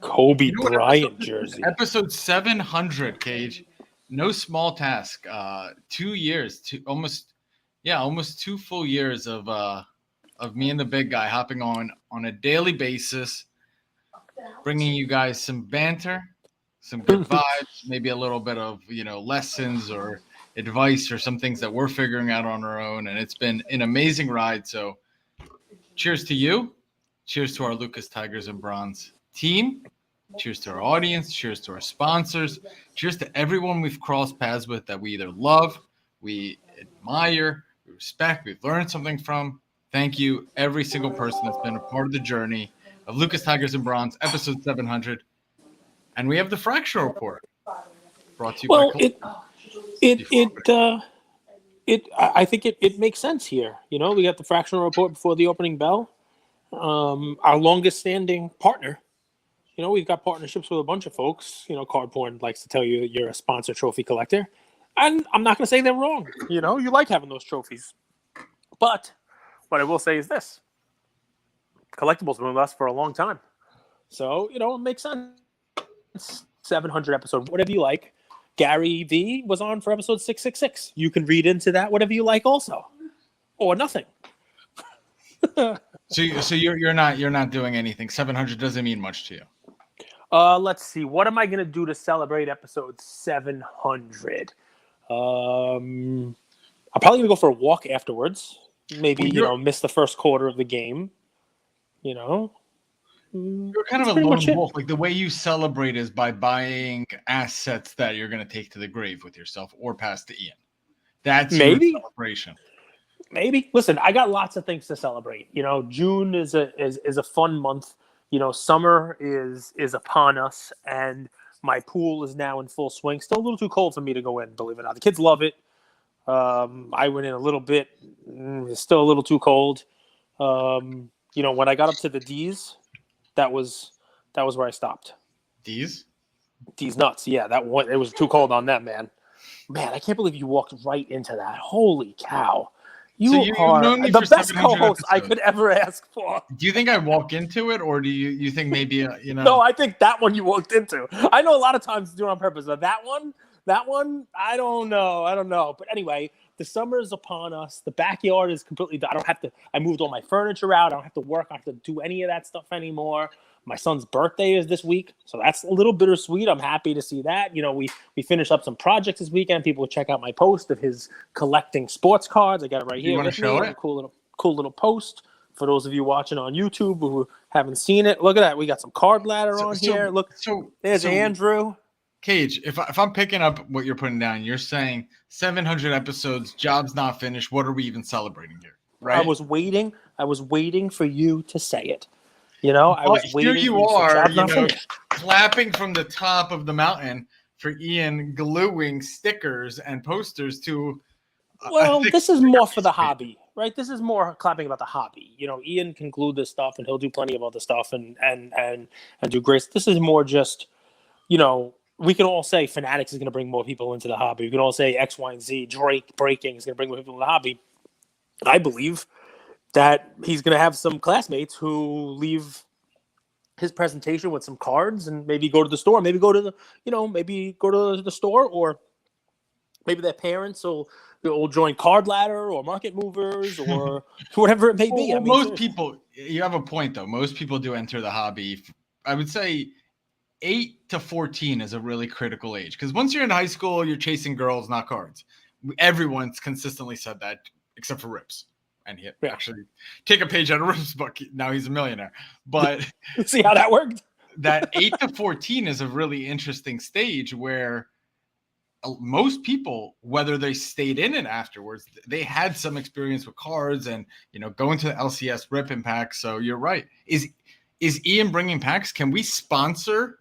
Kobe Bryant jersey. Episode 700, Cage. No small task. 2 years, almost 2 full years of me and the big guy hopping on a daily basis, bringing you guys some banter, some good vibes, maybe a little bit of lessons or advice or some things that we're figuring out on our own. And it's been an amazing ride. So cheers to you. Cheers to our Lucas Tigers and Bronze team. Cheers to our audience. Cheers to our sponsors. Cheers to everyone we've crossed paths with that we either love, we admire, we respect, we've learned something from. Thank you, every single person that's been a part of the journey of Lucas Tigers and Bronze, episode 700. And we have the Fractional Report brought to you by I think it makes sense here. We got the Fractional Report before the opening bell. Our longest standing partner. We've got partnerships with a bunch of folks. Card Porn likes to tell you that you're a sponsor trophy collector. And I'm not going to say they're wrong. You like having those trophies. But what I will say is this. Collectible's been with us for a long time. So, it makes sense. 700 episode, whatever you like. Gary V was on for episode 666. You can read into that whatever you like also. Or nothing. So you're not doing anything. 700 doesn't mean much to you. Let's see. What am I going to do to celebrate episode 700? I'm probably going to go for a walk afterwards. Maybe, miss the first quarter of the game. You're kind of a lone wolf. Like the way you celebrate is by buying assets that you're going to take to the grave with yourself or pass to Ian. That's maybe your celebration. Maybe. Listen, I got lots of things to celebrate. June is a fun month. Summer is upon us, and my pool is now in full swing. Still a little too cold for me to go in, believe it or not. The kids love it. I went in a little bit. It's still a little too cold. When I got up to the D's, that was where I stopped. D's nuts. Yeah, it was too cold on them, man. Man, I can't believe you walked right into that. Holy cow. You are the best co-host I could ever ask for. Do you think I walk into it, or do you think maybe No, I think that one you walked into. I know a lot of times do it on purpose, but that one, I don't know. But anyway, the summer is upon us. The backyard is completely done. I moved all my furniture out. I don't have to work. I don't have to do any of that stuff anymore. My son's birthday is this week, so that's a little bittersweet. I'm happy to see that. We finished up some projects this weekend. People will check out my post of his collecting sports cards. I got it right here. You want to show it? A cool little post for those of you watching on YouTube who haven't seen it. Look at that. We got some card ladder on here. Look, there's Andrew. Cage, if I'm picking up what you're putting down, you're saying 700 episodes, job's not finished. What are we even celebrating here? Right? I was waiting for you to say it. I was waiting. Here you are, clapping from the top of the mountain for Ian gluing stickers and posters to. Well, this is more for the hobby, right? This is more clapping about the hobby. Ian can glue this stuff, and he'll do plenty of other stuff, and do great. This is more just, we can all say Fanatics is going to bring more people into the hobby. We can all say X, Y, and Z. Drake Breaking is going to bring more people into the hobby. I believe that he's going to have some classmates who leave his presentation with some cards and maybe go to the store, maybe go to the store, or maybe their parents will join Card Ladder or Market Movers or whatever it may be. Well, most people, you have a point though. Most people do enter the hobby. I would say 8 to 14 is a really critical age, because once you're in high school, you're chasing girls, not cards. Everyone's consistently said that, except for Rips. And he actually take a page out of Rip's book. Now he's a millionaire. But see how that worked? That 8 to 14 is a really interesting stage where most people, whether they stayed in it afterwards, they had some experience with cards and, going to the LCS ripping packs. So you're right. Is Ian bringing packs? Can we sponsor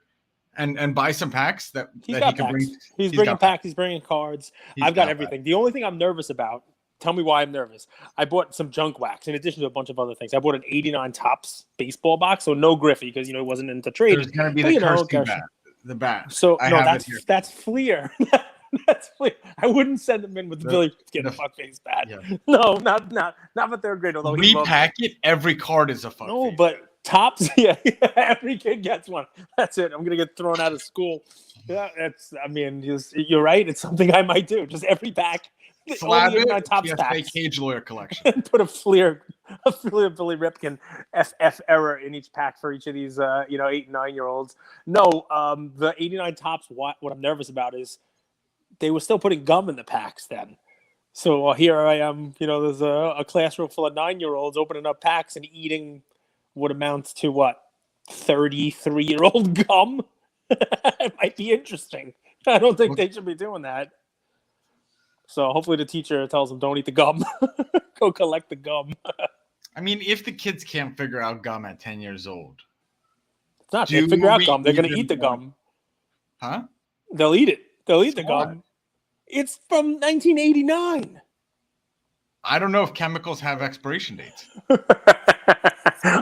and buy some packs that he can bring? He's bringing packs. He's bringing cards. I've got everything. The only thing I'm nervous about, tell me why I'm nervous. I bought some junk wax in addition to a bunch of other things. I bought an 89 Topps baseball box, so no Griffey because he wasn't into trade. There's going to be the Kirsty bat. The bat. So that's Fleer. That's Fleer. I wouldn't send him in with Billy get a fuck face bat. Yeah. No, not for third grade. Although repack it, every card is a fuck. No, face but Tops, yeah, every kid gets one. That's it. I'm gonna get thrown out of school. Yeah, I mean, you're right. It's something I might do. Just every pack, all Slab the 89 it. Tops PSA packs, Cage Lawyer collection. and put a Billy Ripken FF error in each pack for each of these, 8 and 9 year olds. No, the 89 Tops. What I'm nervous about is they were still putting gum in the packs then. So here I am. There's a classroom full of 9-year-olds opening up packs and eating what amounts to what 33-year-old gum. It might be interesting. I don't think they should be doing that. So hopefully the teacher tells them don't eat the gum. Go collect the gum. I mean, if the kids can't figure out gum at 10 years old, It's not. They figure out gum. They're going to even eat the want- gum. Huh? They'll eat it. They'll eat the What? gum. It's from 1989. I don't know if chemicals have expiration dates.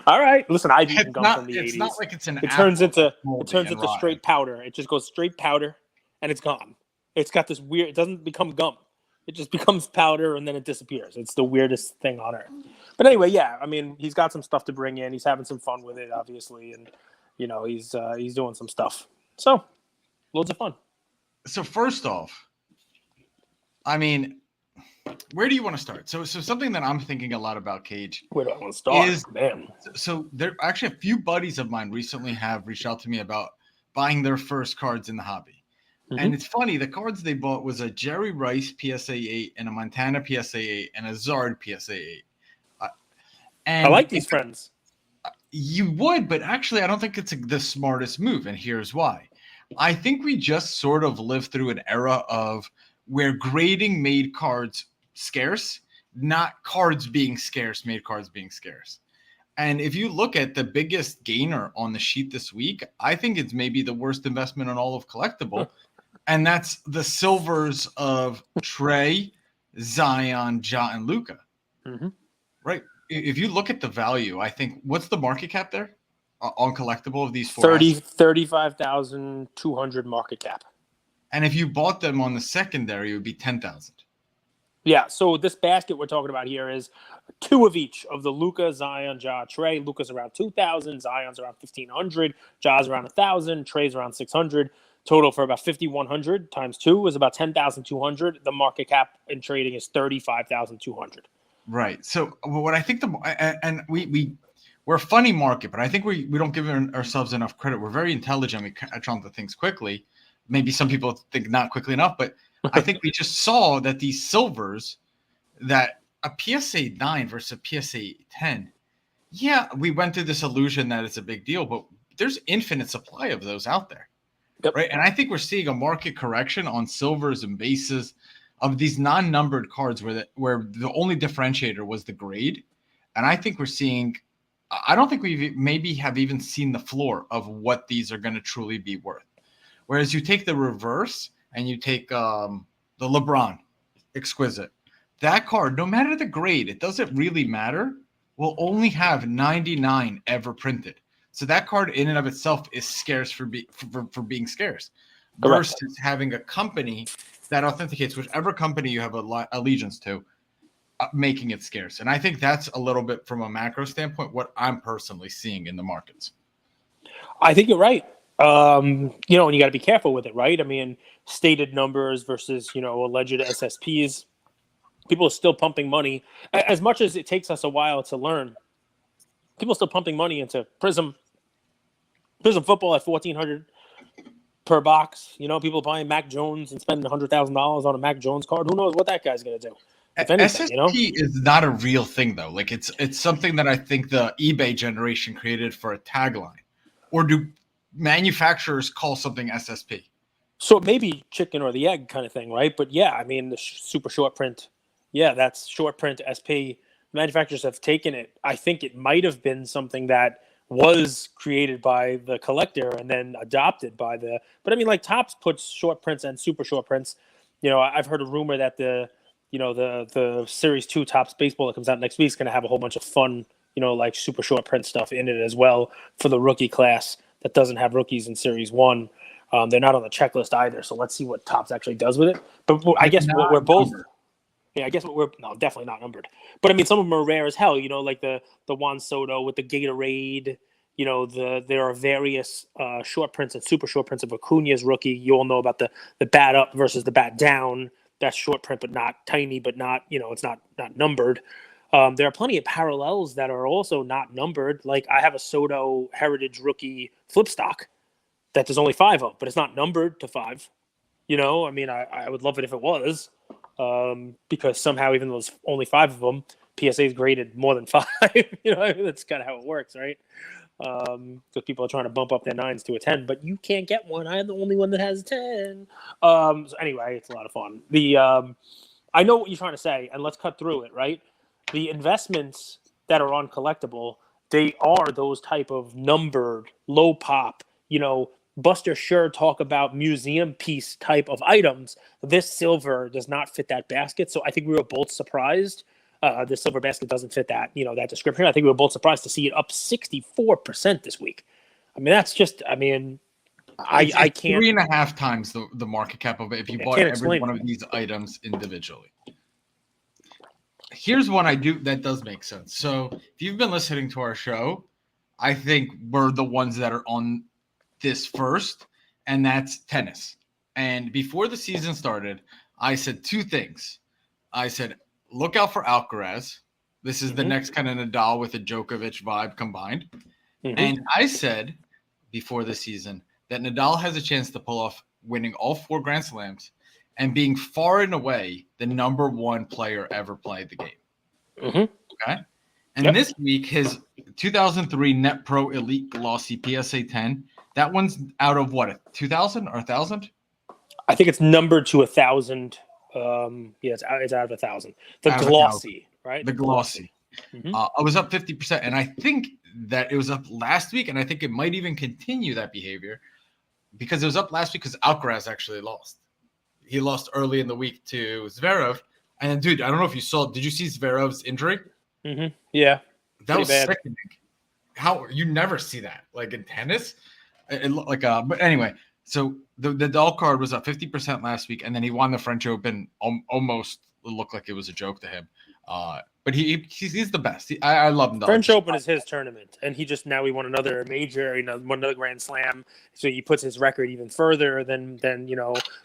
All right. Listen, I've eaten gum from the It's 80s. not like it's an It turns apple into moldy and rotten. straight powder. It just goes straight powder, and it's gone. It's got this weird. It doesn't become gum. It just becomes powder, and then it disappears. It's the weirdest thing on earth. But anyway, yeah. I mean, he's got some stuff to bring in. He's having some fun with it, obviously, and he's doing some stuff. So, loads of fun. So first off, I mean, where do you want to start? So something that I'm thinking a lot about, Cage. Where do I want to start? Man. So there actually a few buddies of mine recently have reached out to me about buying their first cards in the hobby. Mm-hmm. And it's funny, the cards they bought was a Jerry Rice PSA 8 and a Montana PSA 8 and a Zard PSA 8. And I like these friends. You would, but actually I don't think it's the smartest move, and here's why. I think we just sort of lived through an era of where grading made cards scarce, not cards being scarce made cards being scarce. And if you look at the biggest gainer on the sheet this week, I think it's maybe the worst investment on all of Collectable. And that's the silvers of Trey, Zion, Ja, and Luka. Mm-hmm. Right. If you look at the value, I think, what's the market cap there on Collectable of these four? 35,200 market cap. And if you bought them on the secondary, it would be 10,000. Yeah, so this basket we're talking about here is 2 of each of the Luka, Zion, Ja, Trey. Luka's around 2,000, Zion's around 1,500, Ja's around 1,000, Trey's around 600. Total for about 5,100 times 2 is about 10,200. The market cap in trading is 35,200. Right. So what I think we're a funny market, but I think we don't give ourselves enough credit. We're very intelligent. We catch on to things quickly. Maybe some people think not quickly enough, but I think we just saw that these silvers, that a PSA 9 versus a PSA 10, yeah, we went through this illusion that it's a big deal, but there's infinite supply of those out there. Yep. Right. And I think we're seeing a market correction on silvers and bases of these non-numbered cards where the only differentiator was the grade. And I think we're seeing, I don't think we maybe have even seen the floor of what these are going to truly be worth. Whereas you take the reverse and you take the LeBron Exquisite, that card, no matter the grade, it doesn't really matter, will only have 99 ever printed. So that card in and of itself is scarce for being scarce. Correct. Versus having a company that authenticates whichever company you have allegiance to, making it scarce. And I think that's a little bit from a macro standpoint what I'm personally seeing in the markets. I think you're right. And you got to be careful with it, right? I mean, stated numbers versus, alleged SSPs. People are still pumping money. As much as it takes us a while to learn, people are still pumping money into Prism football at $1,400 per box. People buying Mac Jones and spending $100,000 on a Mac Jones card. Who knows what that guy's going to do? If anything, SSP is not a real thing, though. Like it's something that I think the eBay generation created for a tagline. Or do manufacturers call something SSP? So it may be chicken or the egg kind of thing, right? But yeah, I mean, the super short print. Yeah, that's short print SP. Manufacturers have taken it. I think it might have been something that was created by the collector and then adopted by but I mean, like Topps puts short prints and super short prints. I've heard a rumor that the Series 2 Topps baseball that comes out next week is going to have a whole bunch of fun, like super short print stuff in it as well for the rookie class that doesn't have rookies in Series 1. They're not on the checklist either. So let's see what Topps actually does with it. But I guess what we're both. Yeah, I guess definitely not numbered. But I mean, some of them are rare as hell. Like the Juan Soto with the Gatorade. there are various short prints and super short prints of Acuna's rookie. You all know about the bat up versus the bat down. That's short print, but not tiny, but not, it's not numbered. There are plenty of parallels that are also not numbered. Like I have a Soto Heritage rookie flip stock that there's only 5 of, but it's not numbered to 5. I would love it if it was, because somehow, even though there's only 5 of them, PSA is graded more than 5. That's kind of how it works, right? Because people are trying to bump up their 9s to a 10, but you can't get one. I am the only one that has a 10. So anyway, it's a lot of fun. I know what you're trying to say, and let's cut through it, right? The investments that are on Collectable, they are those type of numbered, low pop, Buster Sure talk about museum piece type of items. This silver does not fit that basket, so I think we were both surprised. The silver basket doesn't fit that, that description. I think we were both surprised to see it up 64% this week. That's just, I can't. 3.5 times the market cap of it if you bought every one of these items individually. Here's one that does make sense. So if you've been listening to our show, I think we're the ones that are on this first, and that's tennis. And before the season started, I said 2 things. I said, look out for Alcaraz. This is the next kind of Nadal with a Djokovic vibe combined. And I said before the season that Nadal has a chance to pull off winning all 4 Grand Slams and being far and away the number 1 player ever played the game. Okay? And this week, his 2003 Net Pro Elite Glossy PSA 10, that one's out of what, 2,000 or 1,000? I think it's numbered to 1,000. It's out of 1,000. The glossy, right? The glossy. I was up 50%, and I think that it was up last week, and I think it might even continue that behavior because it was up last week because Alcaraz actually lost. He lost early in the week to Zverev, and then, dude, I don't know if you saw. Did you see Zverev's injury? Yeah, that was sickening. How you never see that like in tennis? It looked like but anyway. So the Nadal card was up 50% last week, and then he won the French Open. Almost looked like it was a joke to him. But he's the best. I love him. French Open is his tournament, and he won another major, won another Grand Slam. So he puts his record even further than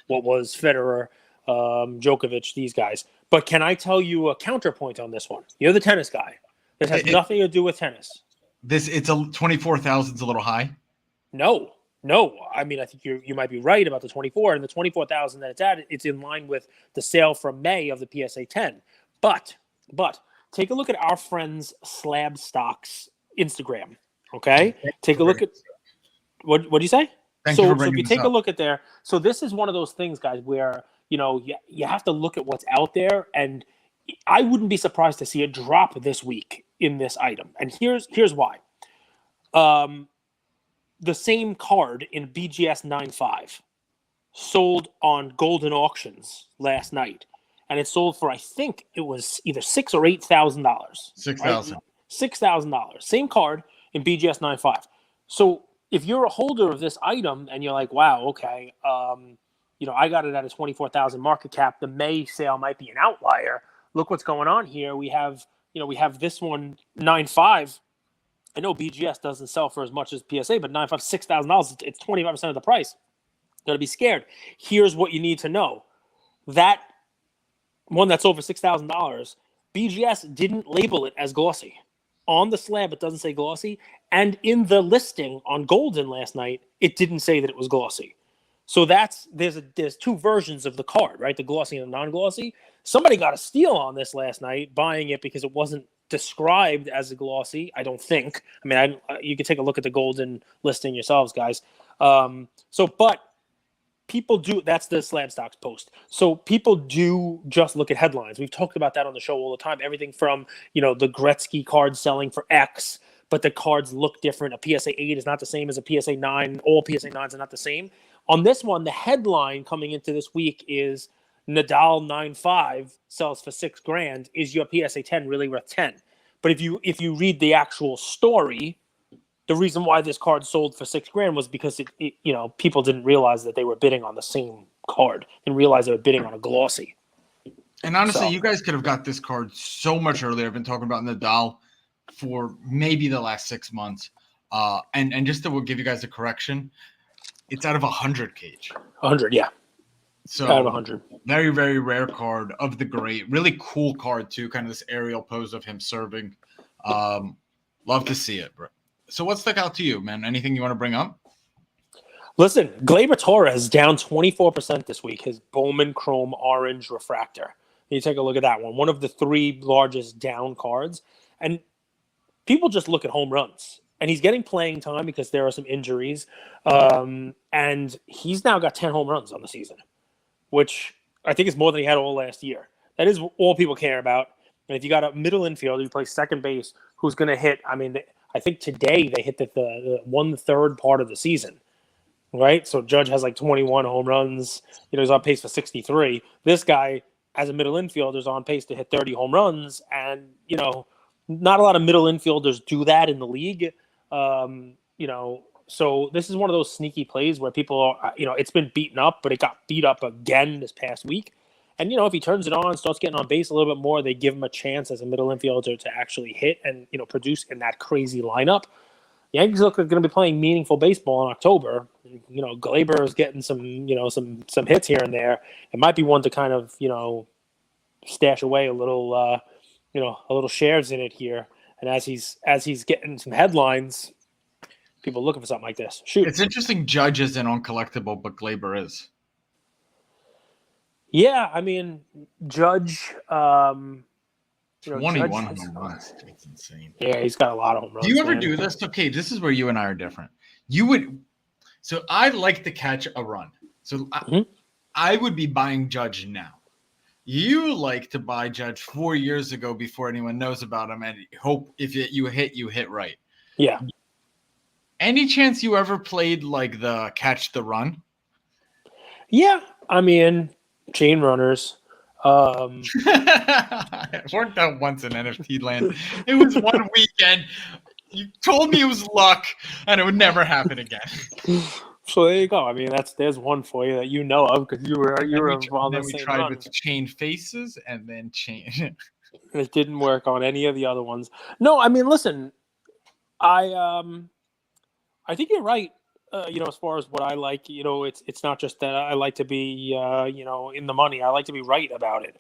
what was Federer, Djokovic, these guys. But can I tell you a counterpoint on this one? You're the tennis guy. This has nothing to do with tennis. It's a 24,000's a little high. No. I think you might be right about the 24 and the 24,000 that it's at. It's in line with the sale from May of the PSA 10. But take a look at our friends Slab Stocks Instagram. Okay, take a look at what do you say? So if you take a look at there, so this is one of those things, guys, where you have to look at what's out there, and I wouldn't be surprised to see a drop this week in this item, and here's why. The same card in BGS 9.5 sold on Golden Auctions last night, and it sold for, I think it was either $6,000 or $8,000. $6,000. $6,000. Same card in BGS 9.5. So if you're a holder of this item and you're like, wow, okay, I got it at a 24,000 market cap. The May sale might be an outlier. Look what's going on here. We have this one 9.5. I know BGS doesn't sell for as much as PSA, but 9.5, $6,000. It's 25% of the price. Got to be scared. Here's what you need to know: that one that's over $6,000, BGS didn't label it as glossy. On the slab, it doesn't say glossy, and in the listing on Golden last night, it didn't say that it was glossy. So there's 2 versions of the card, right? The glossy and the non-glossy. Somebody got a steal on this last night, buying it because it wasn't described as a glossy, I don't think. You can take a look at the Golden listing yourselves, guys. But people do. That's the Slab Stocks post. So people do just look at headlines. We've talked about that on the show all the time. Everything from the Gretzky card selling for X, but the cards look different. A PSA 8 is not the same as a PSA 9. All PSA 9s are not the same. On this one, the headline coming into this week is Nadal 9.5 sells for $6,000. Is your PSA 10 really worth 10? But if you read the actual story, the reason why this card sold for $6,000 was because people didn't realize that they were bidding on the same card, didn't realize they were bidding on a glossy. And honestly, you guys could have got this card so much earlier. I've been talking about Nadal for maybe the last 6 months. And just to give you guys a correction, it's out of 100 cage. 100, yeah. So Out of 100. Very, very rare card of the great. Really cool card too. Kind of this aerial pose of him serving. Love to see it, bro. So what stuck out to you, man? Anything you want to bring up? Listen, Gleyber Torres down 24% this week. His Bowman Chrome Orange Refractor. You take a look at that one. One of the 3 largest down cards. And people just look at home runs. And he's getting playing time because there are some injuries. And he's now got 10 home runs on the season, which I think is more than he had all last year. That is all people care about. And if you got a middle infielder who plays second base who's going to hit, I mean, I think today they hit the 1/3 part of the season. Right, so Judge has like 21 home runs. He's on pace for 63. This guy, as a middle infielder, is on pace to hit 30 home runs, and not a lot of middle infielders do that in the league. So this is one of those sneaky plays where people are, it's been beaten up, but it got beat up again this past week. And if he turns it on, starts getting on base a little bit more, they give him a chance as a middle infielder to actually hit and produce in that crazy lineup. The Yankees look like going to be playing meaningful baseball in October. Gleyber is getting some hits here and there. It might be one to kind of stash away a little shares in it here. And as he's getting some headlines, people looking for something like this. Shoot, it's interesting. Judge isn't on Collectable, but Gleyber is. Yeah, I mean Judge. 21 home runs. It's insane. Yeah, he's got a lot of home runs. Do you ever do this? Okay, this is where you and I are different. You would. So I like to catch a run. So I would be buying Judge now. You like to buy Judge 4 years ago before anyone knows about him and hope if you hit right. Yeah. Any chance you ever played like the catch the run? Yeah, I mean chain runners. It worked out once in NFT land. It was one weekend. You told me it was luck, and it would never happen again. So there you go. I mean, there's one for you that you know of because you were involved in the same run. We tried with chain faces and then chain. It didn't work on any of the other ones. No, I mean, listen, I think you're right. As far as what I like, it's not just that I like to be, in the money. I like to be right about it.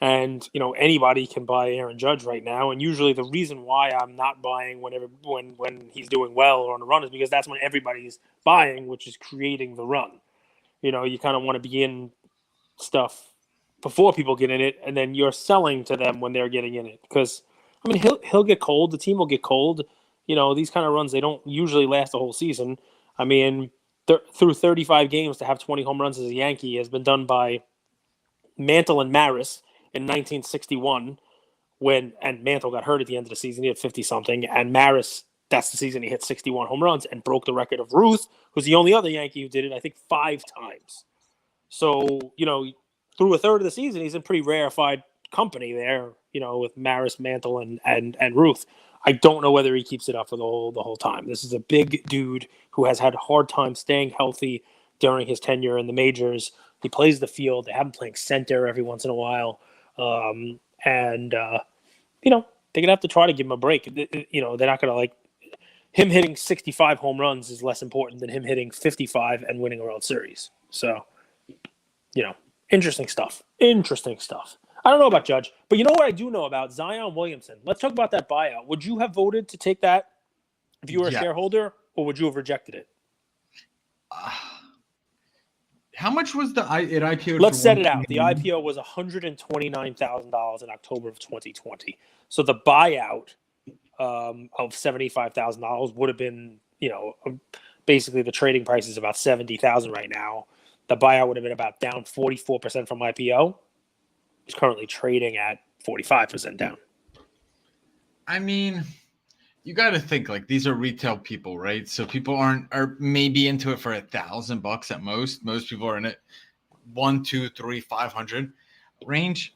And, anybody can buy Aaron Judge right now. And usually the reason why I'm not buying when he's doing well or on the run is because that's when everybody's buying, which is creating the run. You kind of want to be in stuff before people get in it, and then you're selling to them when they're getting in it. Because, I mean, he'll get cold. The team will get cold. These kind of runs, they don't usually last the whole season. I mean, through 35 games to have 20 home runs as a Yankee has been done by Mantle and Maris in 1961 and Mantle got hurt at the end of the season. He had 50-something. And Maris, that's the season he hit 61 home runs and broke the record of Ruth, who's the only other Yankee who did it, I think, 5 times. So, through a third of the season, he's in pretty rarefied company there, with Maris, Mantle, and Ruth. I don't know whether he keeps it up for the whole time. This is a big dude who has had a hard time staying healthy during his tenure in the majors. He plays the field. They have him playing center every once in a while. They're going to have to try to give him a break. They're not going to him hitting 65 home runs is less important than him hitting 55 and winning a World Series. So, interesting stuff. I don't know about Judge, but you know what I do know about? Zion Williamson. Let's talk about that buyout. Would you have voted to take that if you were a shareholder, or would you have rejected it? How much was it IPO? Let's set it out. The IPO was $129,000 in October of 2020. So the buyout of $75,000 would have been, basically the trading price is about $70,000 right now. The buyout would have been about down 44% from IPO. He's currently trading at 45% down. I mean, you got to think these are retail people, right? So people are maybe into it for $1,000 at most. Most people are in it 1, 2, 3, 500 range.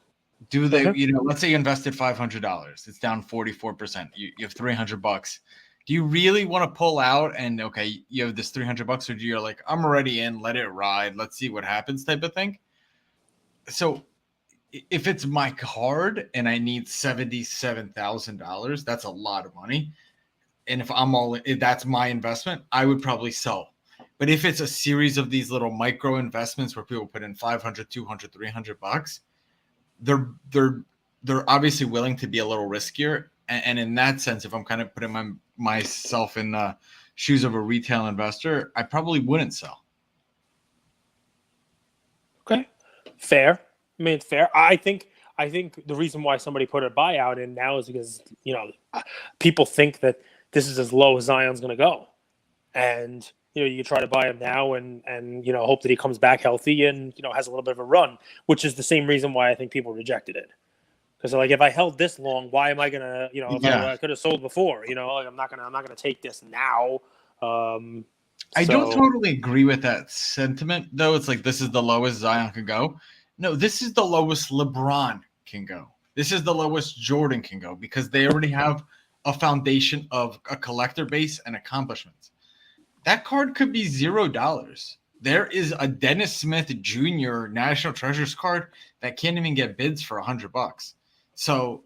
Do they? Let's say you invested $500. It's down 44%. You have $300. Do you really want to pull out and you have this $300, or do you like I'm already in, let it ride, let's see what happens type of thing? So if it's my card and I need $77,000, that's a lot of money. and if that's my investment, I would probably sell. But if it's a series of these little micro investments where people put in 500, 200, 300 bucks, they're obviously willing to be a little riskier. And in that sense, if I'm kind of putting myself in the shoes of a retail investor, I probably wouldn't sell. Okay, fair. I mean, it's fair. I think the reason why somebody put a buyout in now is because people think that this is as low as Zion's going to go, and you try to buy him now and hope that he comes back healthy and has a little bit of a run, which is the same reason why I think people rejected it. Because like, if I held this long, why am I gonna I could have sold before, like I'm not gonna take this now. I don't totally agree with that sentiment, though. It's like, this is the lowest Zion can go. No, this is the lowest LeBron can go. This is the lowest Jordan can go, because they already have a foundation of a collector base and accomplishments. That card could be $0. There is a Dennis Smith Jr. National Treasures card that can't even get bids for $100. So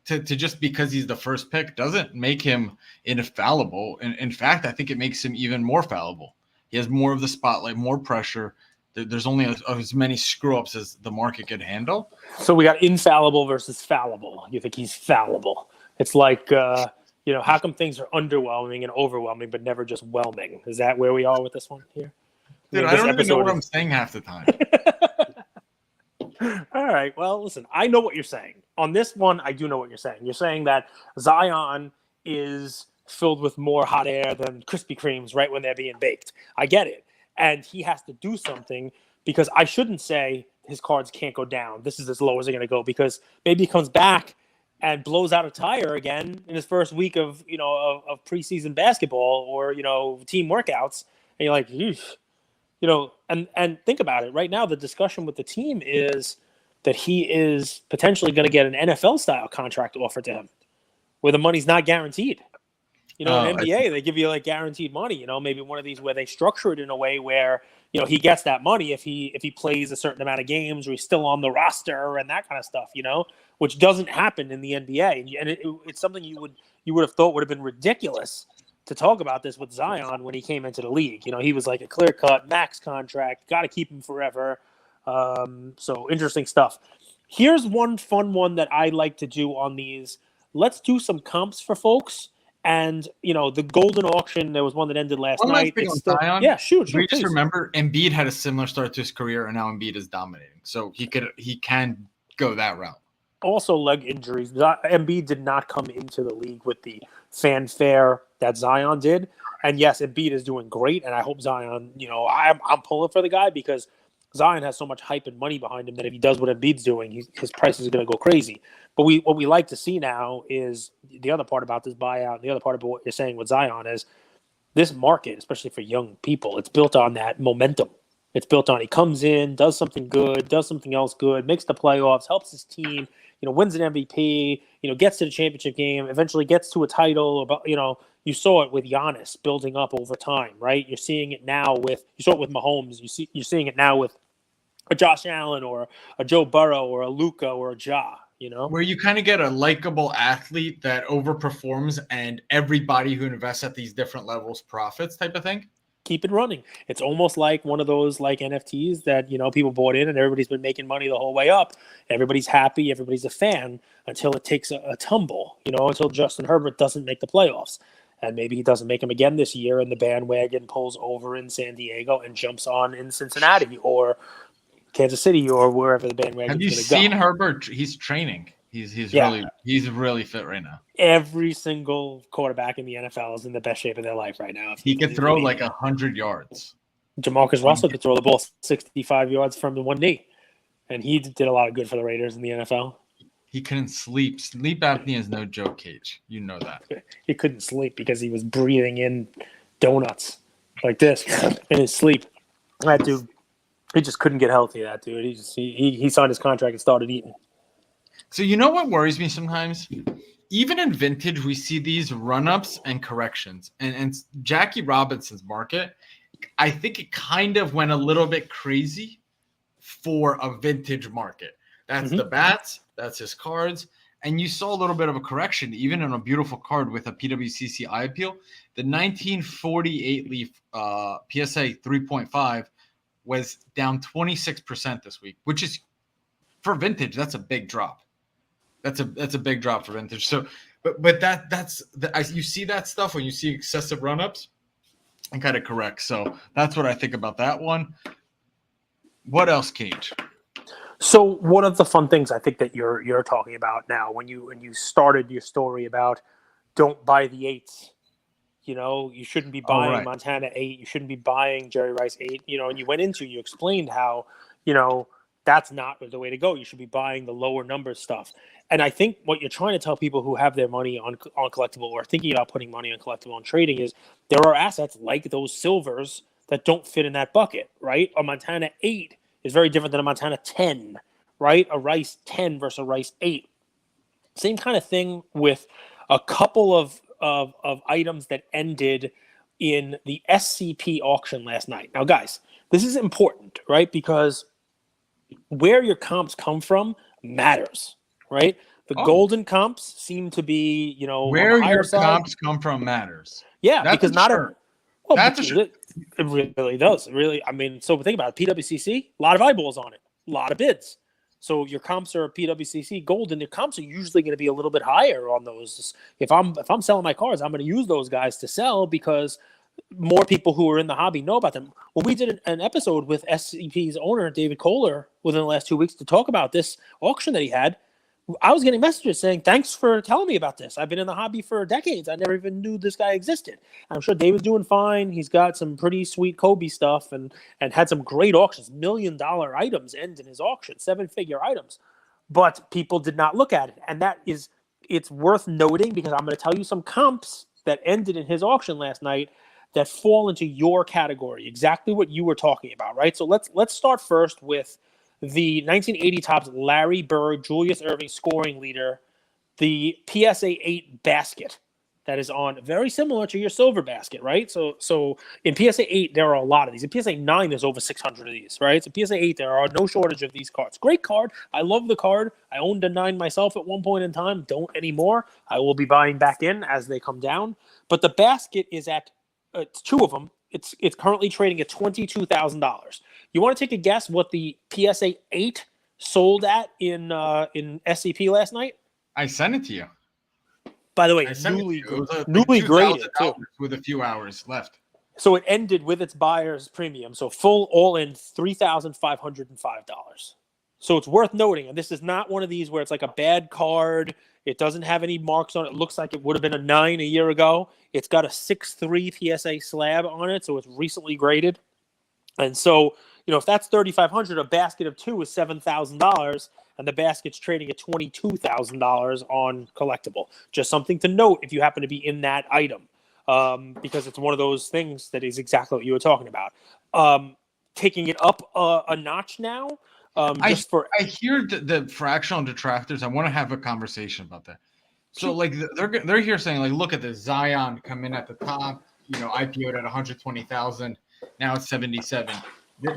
to just because he's the first pick doesn't make him infallible. In fact, I think it makes him even more fallible. He has more of the spotlight, more pressure. There's only as many screw-ups as the market could handle. So we got infallible versus fallible. You think he's fallible? It's like, how come things are underwhelming and overwhelming, but never just whelming? Is that where we are with this one here? Dude, I don't even know what I'm saying half the time. All right. Well, listen, I know what you're saying. On this one, I do know what you're saying. You're saying that Zion is filled with more hot air than Krispy Kremes right when they're being baked. I get it. And he has to do something, because I shouldn't say his cards can't go down. This is as low as they're going to go, because maybe he comes back and blows out a tire again in his first week of preseason basketball or, team workouts. And you're like, eesh. And think about it. Right now, the discussion with the team is that he is potentially going to get an NFL-style contract offered to him, where the money's not guaranteed. In NBA, they give you like guaranteed money. Maybe one of these where they structure it in a way where he gets that money if he plays a certain amount of games, or he's still on the roster and that kind of stuff. Which doesn't happen in the NBA, and it's something you would have thought would have been ridiculous to talk about this with Zion when he came into the league. He was like a clear-cut max contract, got to keep him forever. So interesting stuff. Here's one fun one that I like to do on these. Let's do some comps for folks. And, the golden auction, there was one that ended last night. Zion, yeah, shoot. We just remember Embiid had a similar start to his career, and now Embiid is dominating. So he can go that route. Also, leg injuries. Embiid did not come into the league with the fanfare that Zion did. And yes, Embiid is doing great, and I hope Zion, I'm pulling for the guy, because Zion has so much hype and money behind him that if he does what Embiid's doing, his price is going to go crazy. But what we like to see now is the other part about this buyout, the other part about what you're saying with Zion is this market, especially for young people, it's built on that momentum. It's built on he comes in, does something good, does something else good, makes the playoffs, helps his team, wins an MVP, gets to the championship game, eventually gets to a title. You saw it with Giannis building up over time, right? You're seeing it now you saw it with Mahomes. You're seeing it now with a Josh Allen or a Joe Burrow or a Luka or a Ja. Where you kind of get a likable athlete that overperforms, and everybody who invests at these different levels profits, type of thing. Keep it running. It's almost like one of those like NFTs that people bought in, and everybody's been making money the whole way up. Everybody's happy, everybody's a fan until it takes a tumble. Until Justin Herbert doesn't make the playoffs, and maybe he doesn't make them again this year, and the bandwagon pulls over in San Diego and jumps on in Cincinnati or Kansas City or wherever the bandwagon. Have you seen Herbert? He's training. He's really fit right now. Every single quarterback in the NFL is in the best shape of their life right now. He could throw like 100 yards. Jamarcus Russell could throw the ball 65 yards from the one knee, and he did a lot of good for the Raiders in the NFL. He couldn't sleep. Sleep apnea is no joke, Cage. You know that. He couldn't sleep because he was breathing in donuts like this in his sleep. That dude. He just couldn't get healthy, that dude. He signed his contract and started eating. So you know what worries me sometimes? Even in vintage, we see these run-ups and corrections. And Jackie Robinson's market, I think it kind of went a little bit crazy for a vintage market. That's the bats. That's his cards. And you saw a little bit of a correction, even in a beautiful card with a PWCC eye appeal. The 1948 Leaf PSA 3.5 was down 26% this week, which is, for vintage, that's a big drop. That's a big drop for vintage. So, but you see that stuff when you see excessive run-ups and kind of correct. So that's what I think about that one. What else, Cage? So one of the fun things I think that you're talking about now, when you started your story about don't buy the 8s, you shouldn't be buying Montana 8, you shouldn't be buying Jerry Rice 8, and you explained how, that's not the way to go. You should be buying the lower number stuff. And I think what you're trying to tell people who have their money on Collectable or thinking about putting money on Collectable and trading is there are assets like those silvers that don't fit in that bucket, right? A Montana 8 is very different than a Montana 10, right? A Rice 10 versus a Rice 8. Same kind of thing with a couple of items that ended in the SCP auction last night. Now, guys, this is important, right? Because where your comps come from matters, right? The golden comps seem to be, where on the higher your side. comps come from matters. Yeah, that's because not sure. That's it really does. Really, I mean, so think about it. PWCC, a lot of eyeballs on it, a lot of bids. So your comps are PWCC gold, and your comps are usually going to be a little bit higher on those. If I'm selling my cards, I'm going to use those guys to sell because more people who are in the hobby know about them. Well, we did an episode with SCP's owner, David Kohler, within the last 2 weeks to talk about this auction that he had. I was getting messages saying, thanks for telling me about this. I've been in the hobby for decades. I never even knew this guy existed. I'm sure David's doing fine. He's got some pretty sweet Kobe stuff and had some great auctions. $1 million items end in his auction, 7-figure items. But people did not look at it. And it's worth noting because I'm going to tell you some comps that ended in his auction last night that fall into your category, exactly what you were talking about, right? So let's start first with the 1980 Topps Larry Bird, Julius Erving scoring leader, the PSA 8 basket that is on, very similar to your silver basket, right? So in PSA 8, there are a lot of these. In PSA 9, there's over 600 of these, right? So PSA 8, there are no shortage of these cards. Great card. I love the card. I owned a 9 myself at one point in time. Don't anymore. I will be buying back in as they come down. But the basket is at, it's 2 of them. It's currently trading at $22,000. You want to take a guess what the PSA 8 sold at in SCP last night? I sent it to you. By the way, newly graded too, with a few hours left. So it ended with its buyer's premium. So full all in $3,505. So it's worth noting, and this is not one of these where it's like a bad card. It doesn't have any marks on it. It looks like it would have been a 9 a year ago. It's got a 6.3 PSA slab on it, so it's recently graded. And so, if that's $3,500, a basket of 2 is $7,000, and the basket's trading at $22,000 on Collectable. Just something to note if you happen to be in that item, because it's one of those things that is exactly what you were talking about. Taking it up a notch now. I hear the fractional detractors. I want to have a conversation about that. So, like, they're here saying, like, look at this Zion come in at the top. IPO'd at 120,000. Now it's 77.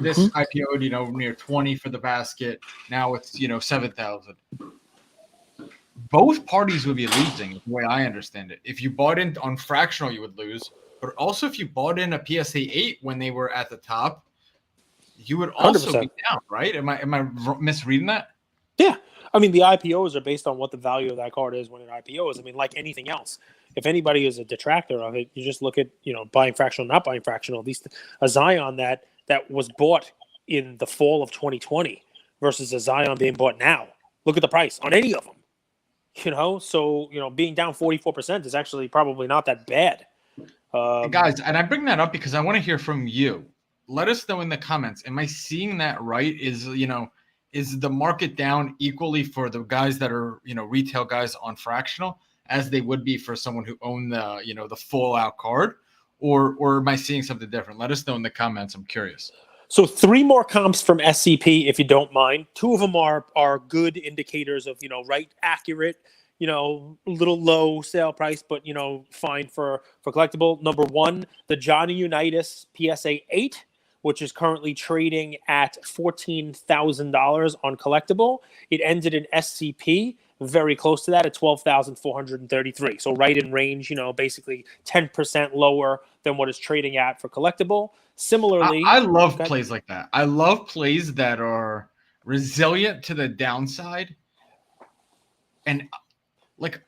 This IPO'd, near 20 for the basket. Now it's 7,000. Both parties would be losing, the way I understand it. If you bought in on fractional, you would lose. But also, if you bought in a PSA 8 when they were at the top, you would also 100%. Be down, right? Am I misreading that? Yeah. I mean, the IPOs are based on what the value of that card is when it IPOs. I mean, like anything else. If anybody is a detractor of it, you just look at, buying fractional, not buying fractional. At least a Zion that was bought in the fall of 2020 versus a Zion being bought now. Look at the price on any of them. So, being down 44% is actually probably not that bad. Guys, and I bring that up because I want to hear from you. Let us know in the comments. Am I seeing that right? Is the market down equally for the guys that are, retail guys on fractional as they would be for someone who owned the, the full out card? Or am I seeing something different? Let us know in the comments. I'm curious. So 3 more comps from SCP, if you don't mind. 2 of them are good indicators of, right, accurate, little low sale price, but, fine for Collectable. Number 1, the Johnny Unitas PSA 8 which is currently trading at $14,000 on Collectable. It ended in SCP, very close to that at 12,433. So right in range, basically 10% lower than what it's trading at for Collectable. Similarly, I love plays like that. I love plays that are resilient to the downside. And like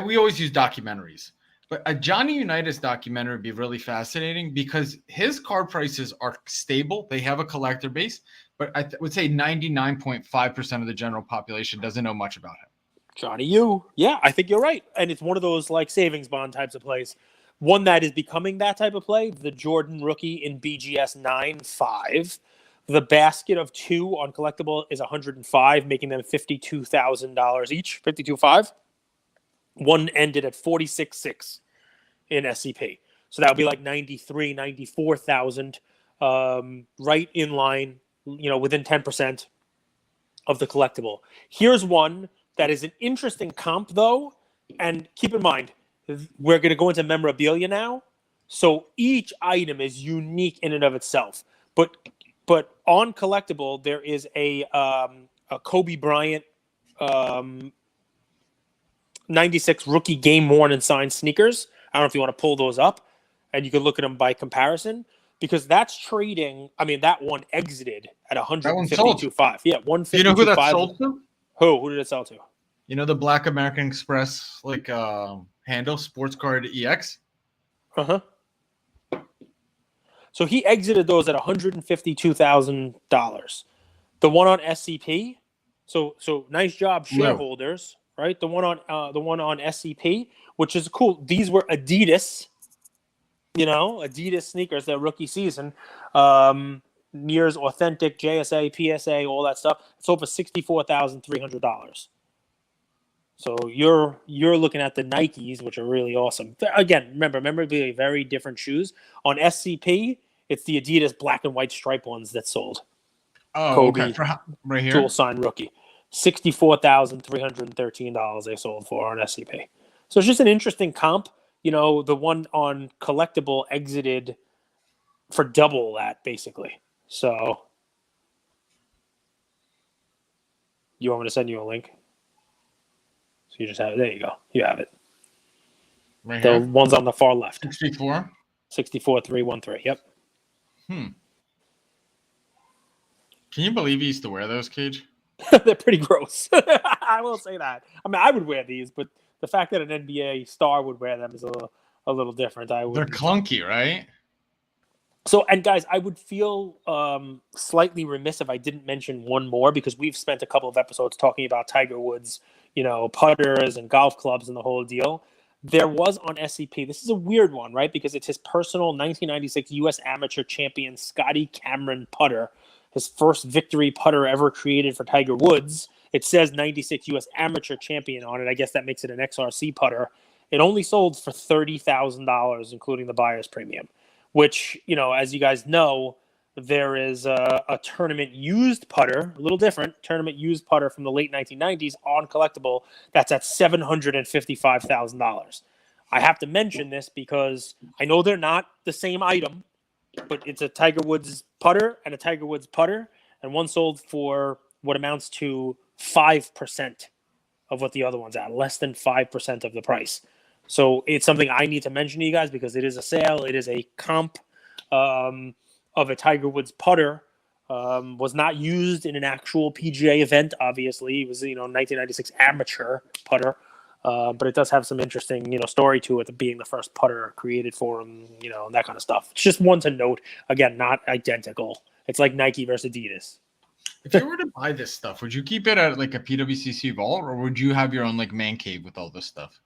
we always use documentaries. But a Johnny Unitas documentary would be really fascinating because his card prices are stable. They have a collector base, but I would say 99.5% of the general population doesn't know much about him. Johnny U. Yeah, I think you're right. And it's one of those like savings bond types of plays. One that is becoming that type of play, the Jordan rookie in BGS 9.5. The basket of 2 on Collectable is 105, making them $52,000 each, 52.5. One ended at 46.6 in SCP. So that would be like 93, 94,000, right in line, within 10% of the Collectable. Here's one that is an interesting comp, though. And keep in mind, we're going to go into memorabilia now. So each item is unique in and of itself. But on Collectable, there is a Kobe Bryant 96 rookie game worn and signed sneakers. I don't know if you want to pull those up, and you can look at them by comparison, because that's trading. I mean, that one exited at 152.5. Yeah, 152.5. Do you know who that sold to? Who did it sell to? You know the Black American Express handle, Sports Card EX? Uh-huh. So he exited those at $152,000. The one on SCP. So nice job, shareholders. No. Right, the one on SCP, which is cool. These were Adidas, Adidas sneakers, their rookie season. Near's authentic JSA, PSA, all that stuff. It's over $64,300. So you're looking at the Nikes, which are really awesome. Again, remember, being very different shoes. On SCP, it's the Adidas black and white stripe ones that sold. Oh, Kobe, okay. Right here, dual sign rookie. $64,313 they sold for on SCP. So it's just an interesting comp. The one on Collectable exited for double that, basically. So you want me to send you a link? So you just have it. There you go. You have it. Right the here. one's on the far left. 64? 313. Yep. Can you believe he used to wear those, Cage? They're pretty gross. I will say that. I mean, I would wear these, but the fact that an NBA star would wear them is a little different. They're clunky, right? So, and guys, I would feel slightly remiss if I didn't mention one more, because we've spent a couple of episodes talking about Tiger Woods, putters and golf clubs and the whole deal. There was on SCP, this is a weird one, right? Because it's his personal 1996 U.S. Amateur Champion Scotty Cameron putter, his first victory putter ever created for Tiger Woods. It says 96 U.S. Amateur Champion on it. I guess that makes it an XRC putter. It only sold for $30,000, including the buyer's premium, which, as you guys know, there is a tournament used putter, a little different, tournament used putter from the late 1990s on Collectable that's at $755,000. I have to mention this because I know they're not the same item, but it's a Tiger Woods putter and a Tiger Woods putter, and one sold for what amounts to 5% of what the other one's at, less than 5% of the price. So it's something I need to mention to you guys because it is a sale. It is a comp of a Tiger Woods putter. Was not used in an actual PGA event, obviously. It was, 1996 amateur putter. But it does have some interesting, story to it, being the first putter created for him, and that kind of stuff. It's just one to note. Again, not identical. It's like Nike versus Adidas. If you were to buy this stuff, would you keep it at like a PWCC vault, or would you have your own like man cave with all this stuff?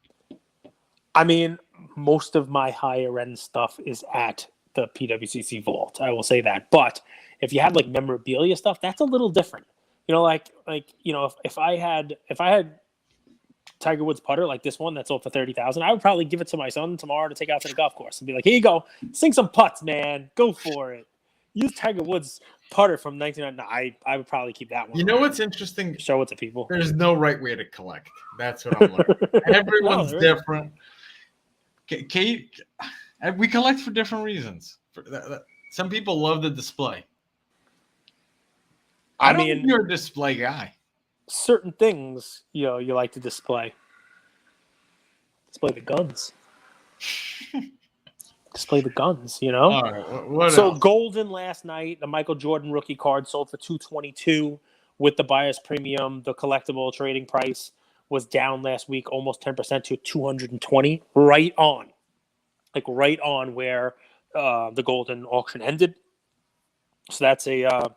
I mean, most of my higher end stuff is at the PWCC vault. I will say that. But if you had like memorabilia stuff, that's a little different. If I had Tiger Woods putter like this one that's sold for $30,000, I would probably give it to my son tomorrow to take out to the golf course and be like, "Here you go, sink some putts, man. Go for it. Use Tiger Woods putter from 1999." I would probably keep that one. You know what's interesting? Show it to people. There's no right way to collect. That's what I'm learning. Everyone's different. Kate, we collect for different reasons. Some people love the display. I don't think you're a display guy. Certain things, you like to display. Display the guns. Display the guns, All right, what So else? Golden last night, the Michael Jordan rookie card sold for $222 with the buyer's premium. The collectible trading price was down last week almost 10% to $220, right on where the Golden auction ended. So that's a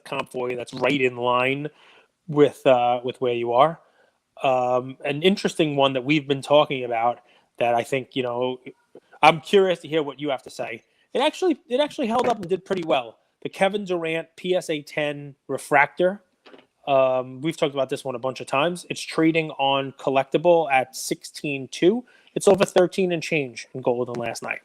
comp for you. That's right in line with where you are. An interesting one that we've been talking about that I think I'm curious to hear what you have to say. It actually held up and did pretty well. The Kevin Durant PSA 10 refractor. We've talked about this one a bunch of times. It's trading on Collectable at 16.2. It's over 13 and change in Golden last night.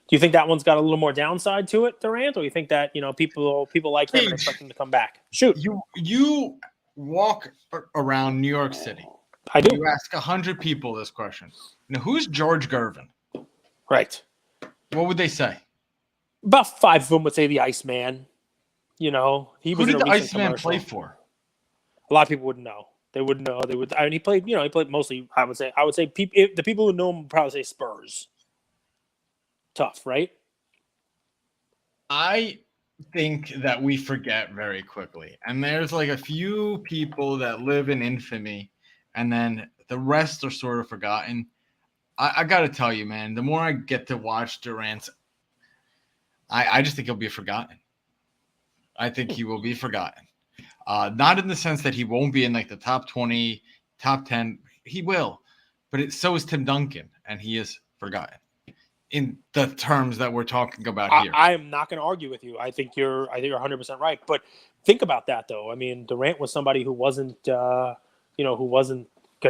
Do you think that one's got a little more downside to it, Durant, or you think that people like him and expect him to come back? Shoot, you walk around New York City. I do. You ask 100 people this question. Now, who's George Gervin? Right. What would they say? About 5 of them would say the Iceman. He was. Who did the Iceman play for? A lot of people wouldn't know. They wouldn't know. They would. I mean, he played mostly. I would say the people who know him would probably say Spurs. Tough, right? I think that we forget very quickly, and there's like a few people that live in infamy, and then the rest are sort of forgotten. I got to tell you, man, the more I get to watch Durant's, I just think he'll be forgotten. I think he will be forgotten. Not in the sense that he won't be in like the top 20, top 10. He will, but so is Tim Duncan, and he is forgotten in the terms that we're talking about here. I am not going to argue with you. I think you're 100% right. But think about that, though. I mean, Durant was somebody who wasn't going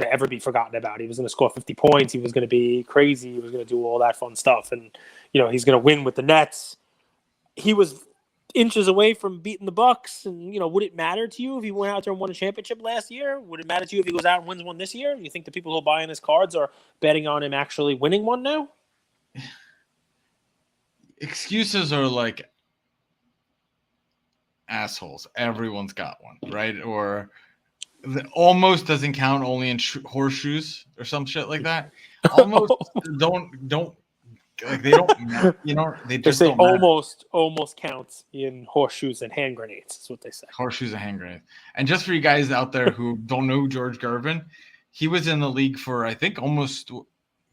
to ever be forgotten about. He was going to score 50 points. He was going to be crazy. He was going to do all that fun stuff. And, he's going to win with the Nets. He was inches away from beating the Bucks. And, would it matter to you if he went out there and won a championship last year? Would it matter to you if he goes out and wins one this year? You think the people who are buying his cards are betting on him actually winning one now? Excuses are like assholes. Everyone's got one, right? Or almost doesn't count only in horseshoes or some shit like that. Almost don't like they don't they just say don't matter. almost counts in horseshoes and hand grenades. Is what they say. Horseshoes and hand grenades. And just for you guys out there who don't know George Gervin, he was in the league for I think almost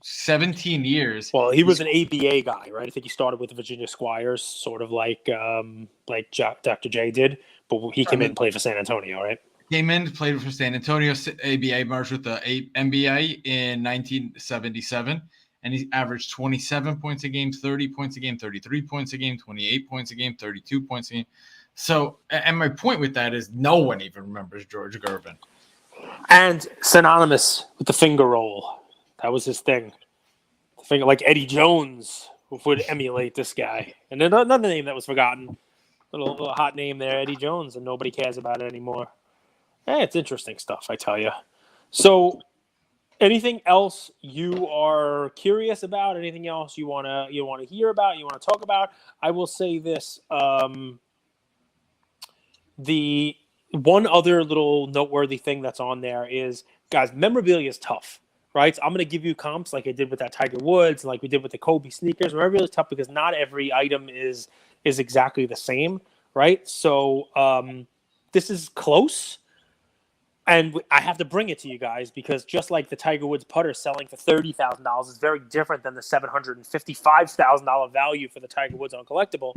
17 years. Well, he was an ABA guy, right? I think he started with the Virginia Squires, sort of like Dr. J did, but he came in and played for San Antonio, right? Came in, played for San Antonio. ABA merged with the NBA in 1977, and he averaged 27 points a game, 30 points a game, 33 points a game, 28 points a game, 32 points a game. So, and my point with that is no one even remembers George Gervin. And synonymous with the finger roll. That was his thing. The finger, like Eddie Jones would emulate this guy. And then another name that was forgotten. Little hot name there, Eddie Jones, and nobody cares about it anymore. It's interesting stuff, I tell you. So, anything else you are curious about? Anything else you wanna hear about? You want to talk about? I will say this: the one other little noteworthy thing that's on there is, guys, memorabilia is tough, right? So I'm going to give you comps like I did with that Tiger Woods, and like we did with the Kobe sneakers. Memorabilia is tough because not every item is exactly the same, right? So this is close. And I have to bring it to you guys because just like the Tiger Woods putter selling for $30,000 is very different than the $755,000 value for the Tiger Woods on Collectable.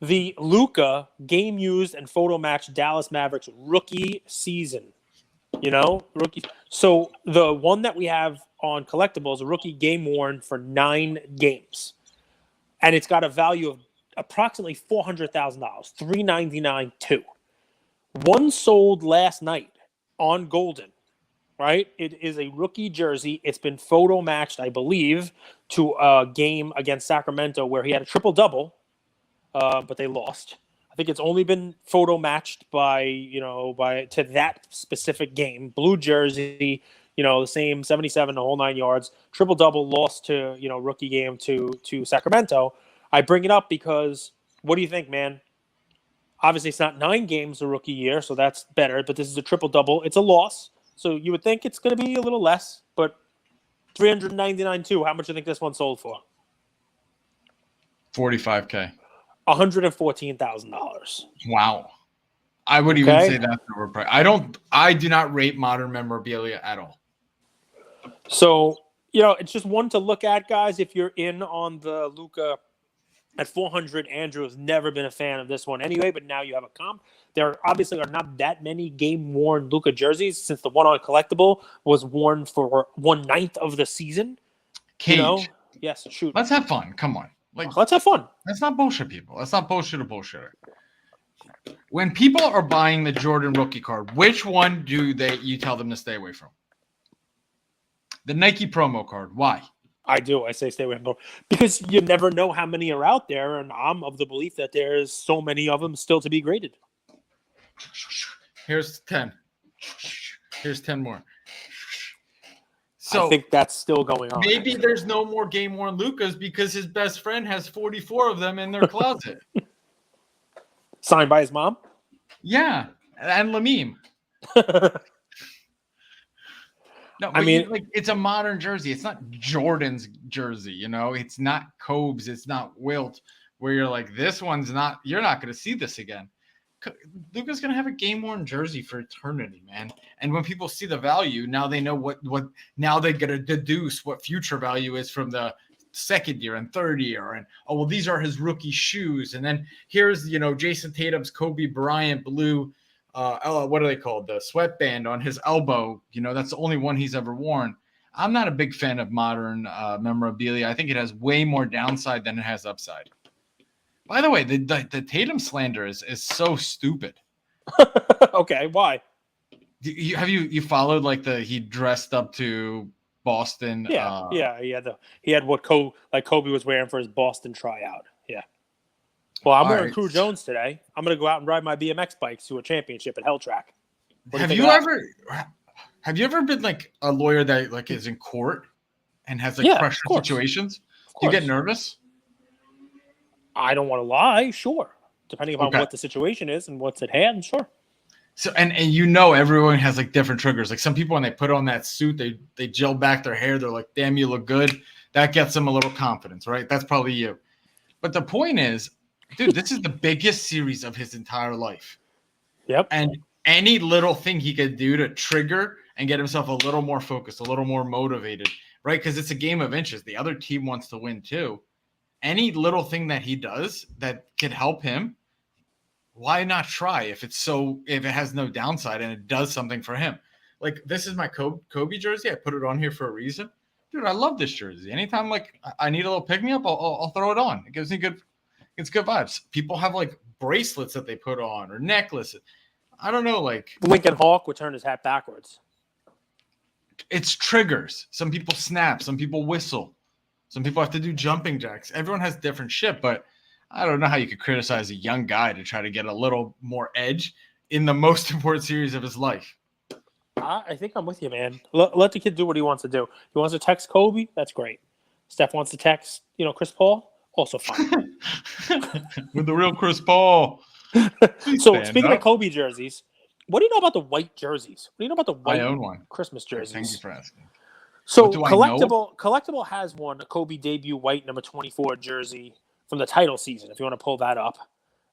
The Luka game used and photo match Dallas Mavericks rookie season, rookie. So the one that we have on Collectable is a rookie game worn for 9 games, and it's got a value of approximately $400,000, $399.2. One sold last night on Golden, right? It is a rookie jersey. It's been photo matched, I believe, to a game against Sacramento where he had a triple-double, but they lost. I think it's only been photo matched to that specific game. Blue jersey, the same 77, the whole 9 yards. Triple-double lost to, rookie game to Sacramento. I bring it up because what do you think, man? Obviously, it's not 9 games a rookie year, so that's better. But this is a triple-double. It's a loss, so you would think it's going to be a little less. But 399 too. How much do you think this one sold for? $45K. $114,000. Wow. I would even say that's overpriced. I do not rate modern memorabilia at all. So, it's just one to look at, guys. If you're in on the Luka at 400, Andrew has never been a fan of this one anyway, but now you have a comp. There obviously are not that many game-worn Luka jerseys since the one on Collectable was worn for 1/9 of the season. Cage. Yes, shoot. Let's have fun. Come on. Let's have fun. Let's not bullshit people. Let's not bullshit a bullshitter. When people are buying the Jordan rookie card, which one do you tell them to stay away from? The Nike promo card. Why? I do. I say stay away from them because you never know how many are out there, and I'm of the belief that there's so many of them still to be graded. Here's 10. Here's 10 more. So I think that's still going on. Maybe there's no more game-worn Lukas because his best friend has 44 of them in their closet. Signed by his mom? Yeah, and Lamim. No, I mean, it's a modern jersey. It's not Jordan's jersey, It's not Kobe's. It's not Wilt, where you're like, this one's not. You're not going to see this again. Luka's going to have a game-worn jersey for eternity, man. And when people see the value, now they know what. Now they get to deduce what future value is from the second year and third year, and these are his rookie shoes. And then here's Jason Tatum's Kobe Bryant blue. What are they called? The sweatband on his elbow. That's the only one he's ever worn. I'm not a big fan of modern memorabilia. I think it has way more downside than it has upside. By the way, the Tatum slander is so stupid. Okay, why? Have you followed he dressed up to Boston? Yeah. He had what Kobe was wearing for his Boston tryout. Yeah. Well, I'm wearing Crew Jones today. I'm going to go out and ride my BMX bikes to a championship at Hell Track. Have you ever been a lawyer that is in court and has pressure situations? Do you get nervous? I don't want to lie. Sure. Depending upon what the situation is and what's at hand. Sure. So, and everyone has different triggers. Some people, when they put on that suit, they gel back their hair. They're like, damn, you look good. That gets them a little confidence, right? That's probably you. But the point is, dude, this is the biggest series of his entire life. Yep. And any little thing he could do to trigger and get himself a little more focused, a little more motivated, right? Because it's a game of inches. The other team wants to win too. Any little thing that he does that could help him, why not try if it has no downside and it does something for him? This is my Kobe jersey. I put it on here for a reason. Dude, I love this jersey. Anytime I need a little pick-me-up, I'll throw it on. It gives me good vibes. People have bracelets that they put on or necklaces. I don't know, Lincoln Hawk would turn his hat backwards. It's triggers. Some people snap, some people whistle. Some people have to do jumping jacks. Everyone has different shit, but I don't know how you could criticize a young guy to try to get a little more edge in the most important series of his life. I think I'm with you, man. Let the kid do what he wants to do. He wants to text Kobe. That's great. Steph wants to text, Chris Paul. Also fine. With the real Chris Paul. So speaking of Kobe jerseys, what do you know about the white jerseys? What do you know about the white I own one. Christmas jerseys? Thank you for asking. So Collectable has one, a Kobe debut white number 24 jersey from the title season. If you want to pull that up,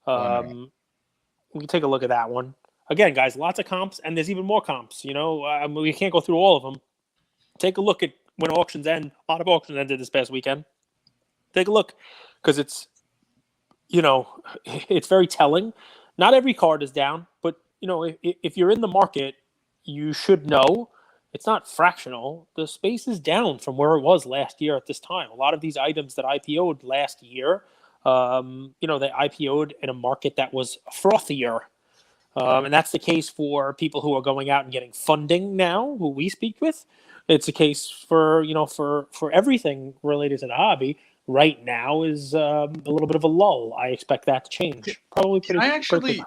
we can take a look at that one. Again, guys, lots of comps, and there's even more comps. We can't go through all of them. Take a look at when auctions end. A lot of auctions ended this past weekend. Take a look because it's very telling. Not every card is down, but if you're in the market, you should know. It's not fractional. The space is down from where it was last year at this time. A lot of these items that IPO'd last year, they IPO'd in a market that was frothier. And that's the case for people who are going out and getting funding now, who we speak with. It's a case for everything related to the hobby. Right now is a little bit of a lull. I expect that to change. Probably pretty.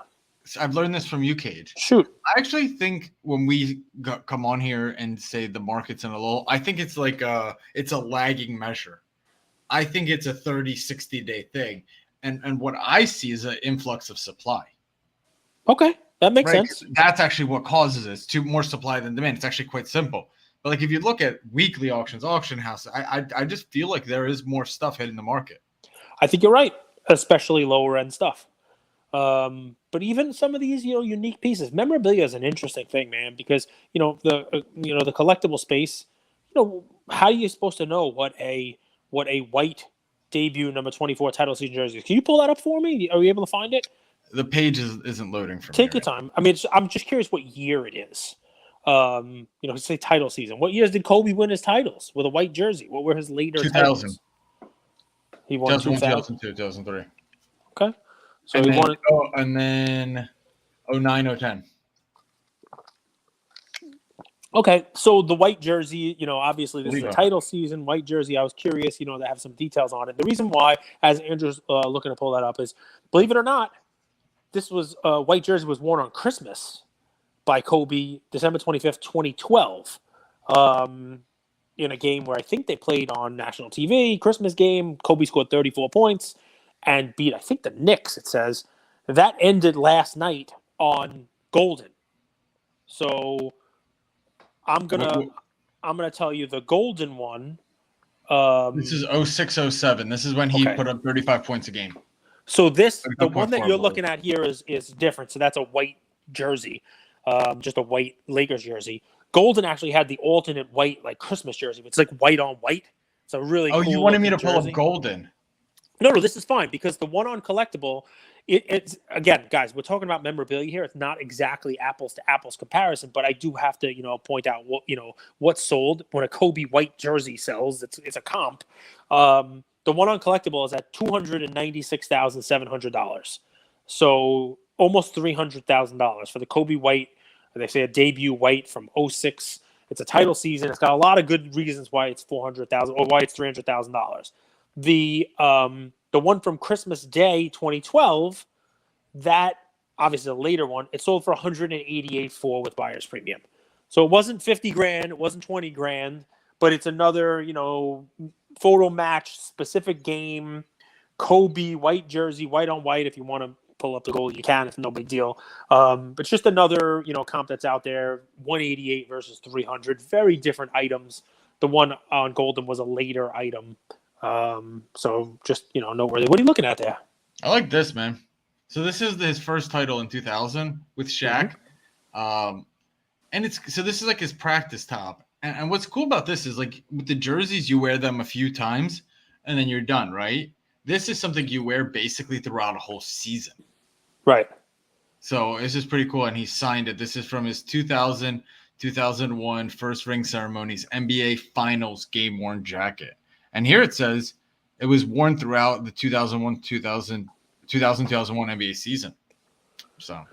I've learned this from you, Cage. Shoot. I actually think when we come on here and say the market's in a lull, I think it's it's a lagging measure. I think it's a 30, 60-day thing. And what I see is an influx of supply. Okay, that makes Right? sense. That's actually what causes it. It's too more supply than demand. It's actually quite simple. But like if you look at weekly auctions, auction houses, I just feel like there is more stuff hitting the market. I think you're right, especially lower end stuff. But even some of these, unique pieces, memorabilia is an interesting thing, man, because the collectible space, how are you supposed to know what a white debut number 24 title season jersey is? Can you pull that up for me? Are you able to find it? The page isn't loading for me. Take your time. I mean, I'm just curious what year it is. Say title season. What years did Kobe win his titles with a white jersey? What were his later 2000. titles? He won 2000. 2002, 2003. Okay. So and he then, won. And then 09, 010. Okay, so the white jersey, obviously this is a Levi. title season, white jersey. I was curious, to have some details on it. The reason why, as Andrew's looking to pull that up, is, believe it or not, this was white jersey was worn on Christmas by Kobe, December 25th, 2012, in a game where I think they played on national TV, Christmas game. Kobe scored 34 points and beat, I think, the Knicks, it says. That ended last night on Golden. So I'm gonna tell you the Golden one. This is 06-07. This is when he put up 35 points a game. So the one that you're looking at here is different. So that's a white jersey, just a white Lakers jersey. Golden actually had the alternate white, like Christmas jersey. It's like white on white. It's a really cool you wanted me to jersey. pull up Golden? No, this is fine because the one on Collectable, it's again, guys, we're talking about memorabilia here. It's not exactly apples to apples comparison, but I do have to, point out what's sold when a Kobe white jersey sells. It's a comp. The one on Collectable is at $296,700. So almost $300,000 for the Kobe white. They say a debut white from 06. It's a title season. It's got a lot of good reasons why it's $400,000 or why it's $300,000. The one from Christmas Day 2012, that obviously a later one, it sold for $188,400 with buyer's premium. So it wasn't $50,000, it wasn't $20,000, but it's another, photo match, specific game, Kobe white jersey, white on white. If you want to pull up the goal, you can. It's no big deal. But it's just another, comp that's out there. 188 versus 300, very different items. The one on Golden was a later item. So just, noteworthy. What are you looking at there? I like this, man. So this is his first title in 2000 with Shaq. Mm-hmm. And this is like his practice top. And what's cool about this is like with the jerseys, you wear them a few times and then you're done, right? This is something you wear basically throughout a whole season. Right. So this is pretty cool. And he signed it. This is from his 2000, 2001 first ring ceremonies, NBA Finals game worn jacket. And here it says it was worn throughout the 2001 NBA season. So,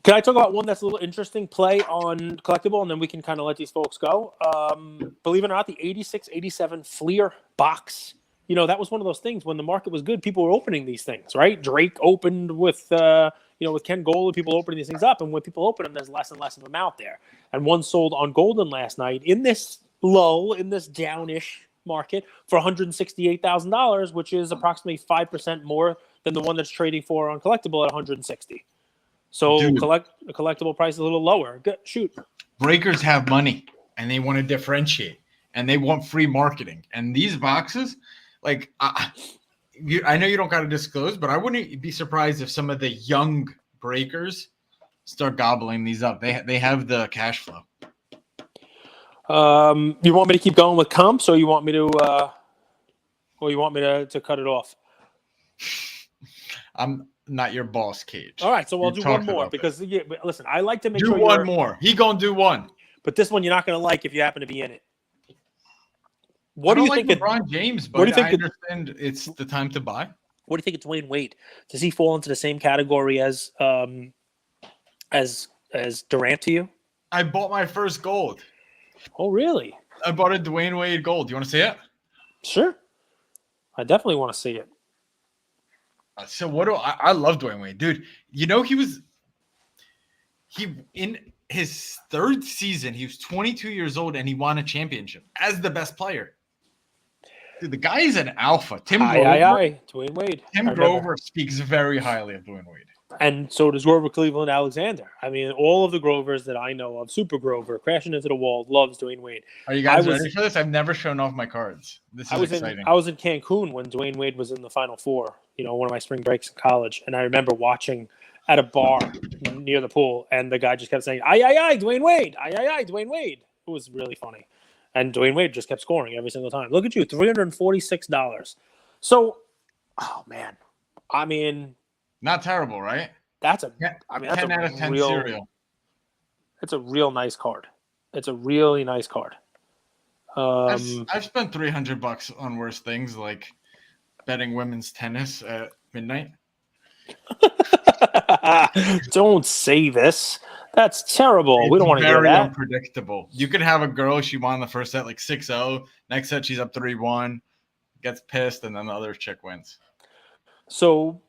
can I talk about one that's a little interesting play on Collectable, and then we can kind of let these folks go? Believe it or not, the 86-87 Fleer box. That was one of those things when the market was good, people were opening these things, right? Drake opened with with Ken Gold, people opening these things up, and when people open them, there's less and less of them out there. And one sold on Golden last night in this lull, in this downish market for $168,000, which is approximately 5% more than the one that's trading for on Collectable at $160,000. So the Collectable price is a little lower. Shoot. Breakers have money and they want to differentiate and they want free marketing. And these boxes, like I know you don't got to disclose, but I wouldn't be surprised if some of the young breakers start gobbling these up. They have the cash flow. You want me to keep going with comps, or you want me to cut it off? I'm not your boss, Cage. All right, so I'll do one more because listen, I like to make sure one more. He gonna do one, but this one you're not gonna like if you happen to be in it. What do you think? LeBron James, but what do you think? I understand it's the time to buy. What do you think of Dwayne Wade? Does he fall into the same category as Durant to you? I bought my first gold. Oh, really? I bought a Dwayne Wade gold. Do you want to see it? Sure. I definitely want to see it. So I love Dwayne Wade, dude. He in his third season, he was 22 years old and he won a championship as the best player. Dude, the guy is an alpha. Dwayne Wade. Tim Grover speaks very highly of Dwayne Wade. And so does Grover Cleveland Alexander. I mean, all of the Grovers that I know of, Super Grover, crashing into the wall, loves Dwayne Wade. Are you guys ready for this? I've never shown off my cards. This is exciting. I was in Cancun when Dwayne Wade was in the Final Four, one of my spring breaks in college. And I remember watching at a bar near the pool, and the guy just kept saying, aye, Dwayne Wade, aye, Dwayne Wade. It was really funny. And Dwayne Wade just kept scoring every single time. Look at you, $346. So, oh, man. I mean... Not terrible, right? That's a 10 out of 10 cereal. It's a real nice card. It's a really nice card. I've spent $300 on worse things, like betting women's tennis at midnight. Don't say this. That's terrible. We don't want to hear that. Very unpredictable. You could have a girl, she won the first set like 6-0. Next set, she's up 3-1, gets pissed, and then the other chick wins. So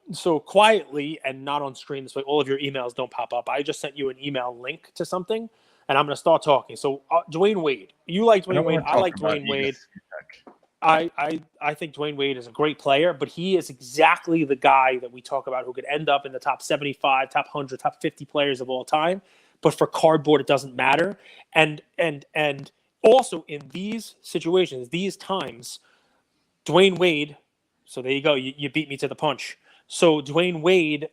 quietly and not on screen, this way all of your emails don't pop up. I just sent you an email link to something, and I'm going to start talking. So Dwayne Wade, you like Dwayne Wade. I like Dwayne Wade. I think Dwayne Wade is a great player, but he is exactly the guy that we talk about who could end up in the top 75, top 100, top 50 players of all time. But for cardboard, it doesn't matter. And also in these situations, these times, Dwayne Wade. So there you go. You beat me to the punch. So Dwayne Wade,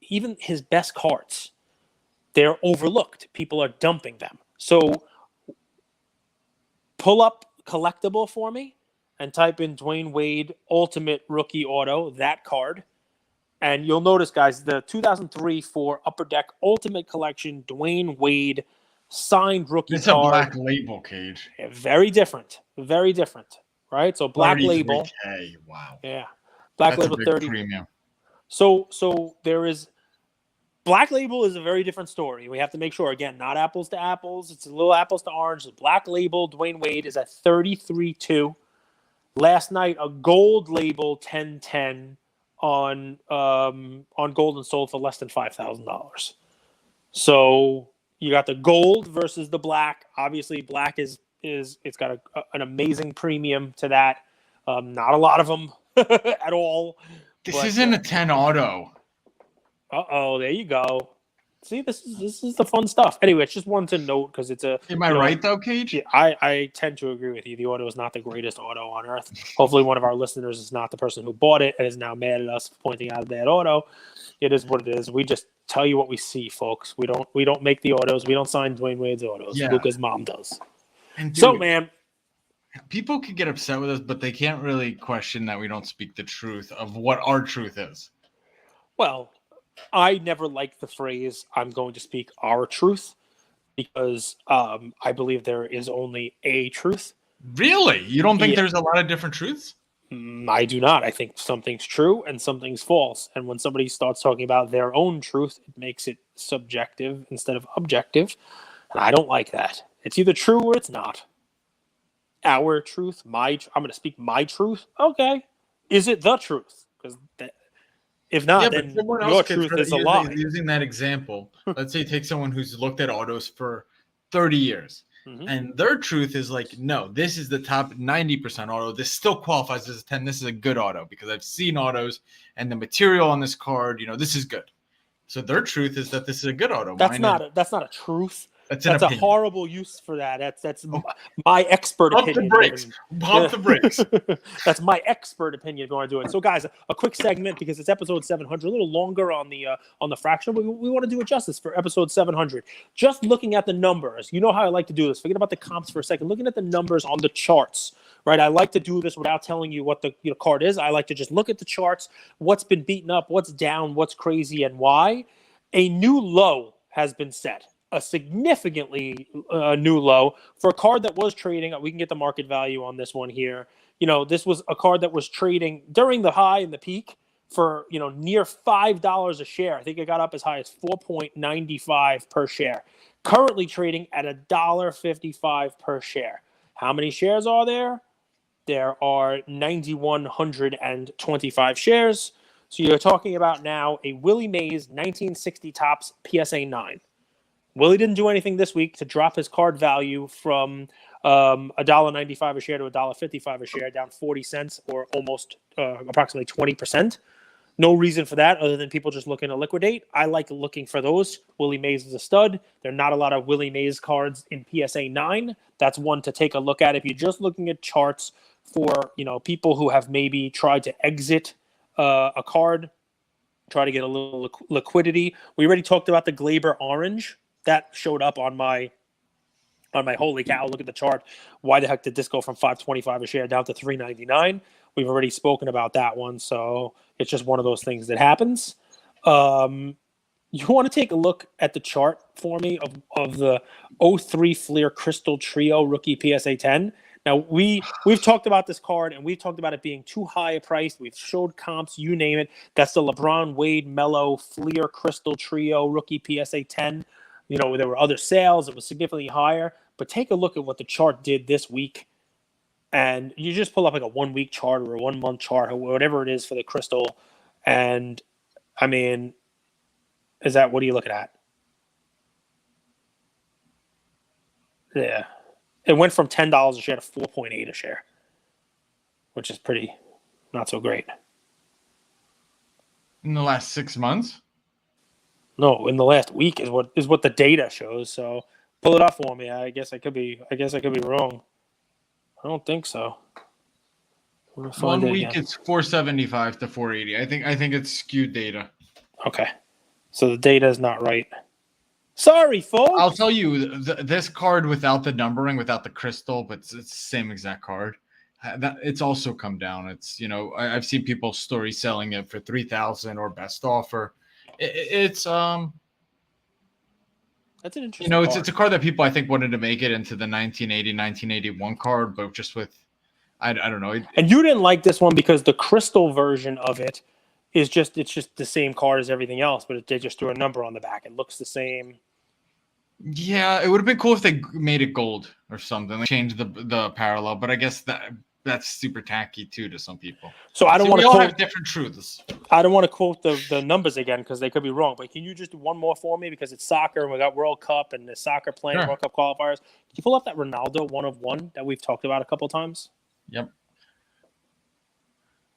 even his best cards, they're overlooked. People are dumping them. So pull up Collectable for me and type in Dwayne Wade Ultimate Rookie Auto, that card. And you'll notice, guys, the 2003 for Upper Deck Ultimate Collection Dwayne Wade signed rookie card. It's a Black Label, Cage. Yeah, very different. Very different. Right, so Black Label. Wow. Yeah, Black Label 30. Premium. So there is Black Label is a very different story. We have to make sure, again, not apples to apples. It's a little apples to oranges. Black Label Dwayne Wade is at 33.2. Last night, a Gold Label 1010 on Gold and sold for less than $5,000. So you got the gold versus the black. Obviously, black is it's got an amazing premium to that. Not a lot of them at all. This isn't a 10 auto. There you go. See, this is the fun stuff. Anyway, it's just one to note because it's a. Am I right though, Cage? Yeah, I tend to agree with you. The auto is not the greatest auto on earth. Hopefully, one of our listeners is not the person who bought it and is now mad at us for pointing out a bad auto. It is what it is. We just tell you what we see, folks. We don't make the autos. We don't sign Dwayne Wade's autos. Yeah. Luca's mom does. And dude, so, man, people could get upset with us, but they can't really question that we don't speak the truth of what our truth is. Well, I never like the phrase, I'm going to speak our truth, because I believe there is only a truth. Really? You don't think there's a lot of different truths? I do not. I think something's true and something's false. And when somebody starts talking about their own truth, it makes it subjective instead of objective. And I don't like that. It's either true or it's not. Our truth, I'm going to speak my truth. Okay. Is it the truth? Because if not, then your truth is a lie. Using that example, let's say take someone who's looked at autos for 30 years. Mm-hmm. And their truth is like, no, this is the top 90% auto. This still qualifies as a 10. This is a good auto because I've seen autos and the material on this card, this is good. So their truth is that this is a good auto. That's not a truth. That's a horrible use for that. That's my expert opinion. Pump the brakes. That's my expert opinion if you want to do it. So, guys, a quick segment because it's episode 700, a little longer on the fractional, but we want to do it justice for episode 700. Just looking at the numbers, you know how I like to do this. Forget about the comps for a second. Looking at the numbers on the charts, right? I like to do this without telling you what the card is. I like to just look at the charts, what's been beaten up, what's down, what's crazy, and why. A new low has been set. A significantly new low for a card that was trading. We can get the market value on this one here. This was a card that was trading during the high and the peak for, near $5 a share. I think it got up as high as $4.95 per share. Currently trading at $1.55 per share. How many shares are there? There are 9,125 shares. So you're talking about now a Willie Mays 1960 Topps PSA 9. Willie didn't do anything this week to drop his card value from $1.95 a share to $1.55 a share, down 40 cents or almost approximately 20%. No reason for that other than people just looking to liquidate. I like looking for those. Willie Mays is a stud. There are not a lot of Willie Mays cards in PSA 9. That's one to take a look at if you're just looking at charts for people who have maybe tried to exit a card, try to get a little liquidity. We already talked about the Glaber Orange. That showed up on my holy cow, look at the chart. Why the heck did this go from $5.25 a share down to $3.99? We've already spoken about that one, so it's just one of those things that happens. You want to take a look at the chart for me of the 03 Fleer Crystal Trio Rookie PSA 10. Now, we've talked about this card, and we've talked about it being too high a price. We've showed comps, you name it. That's the LeBron, Wade, Melo, Fleer Crystal Trio Rookie PSA 10. There were other sales. It was significantly higher. But take a look at what the chart did this week. And you just pull up like a 1 week chart or a 1 month chart or whatever it is for the crystal. And I mean, what are you looking at? Yeah. It went from $10 a share to $4.8 a share, which is pretty not so great. In the last 6 months? No, in the last week is what the data shows. So pull it up for me. I guess I could be wrong. I don't think so. 1 week it's 475 to 480. I think it's skewed data. Okay. So the data is not right. Sorry, folks. I'll tell you, this card without the numbering, without the crystal, but it's the same exact card. It's also come down. It's I've seen people story selling it for $3,000 or best offer. It's That's an interesting. It's a card that people I think wanted to make it into the 1980, 1981 card, but just with I don't know. And you didn't like this one because the crystal version of it is just the same card as everything else, but they just threw a number on the back. It looks the same. Yeah, it would have been cool if they made it gold or something, like change the parallel. But I guess that's super tacky too to some people. So I don't want to quote. We all have different truths. I don't want to quote the numbers again because they could be wrong. But can you just do one more for me because it's soccer and we got World Cup and the soccer playing World Cup qualifiers? Can you pull up that Ronaldo 1/1 that we've talked about a couple times? Yep.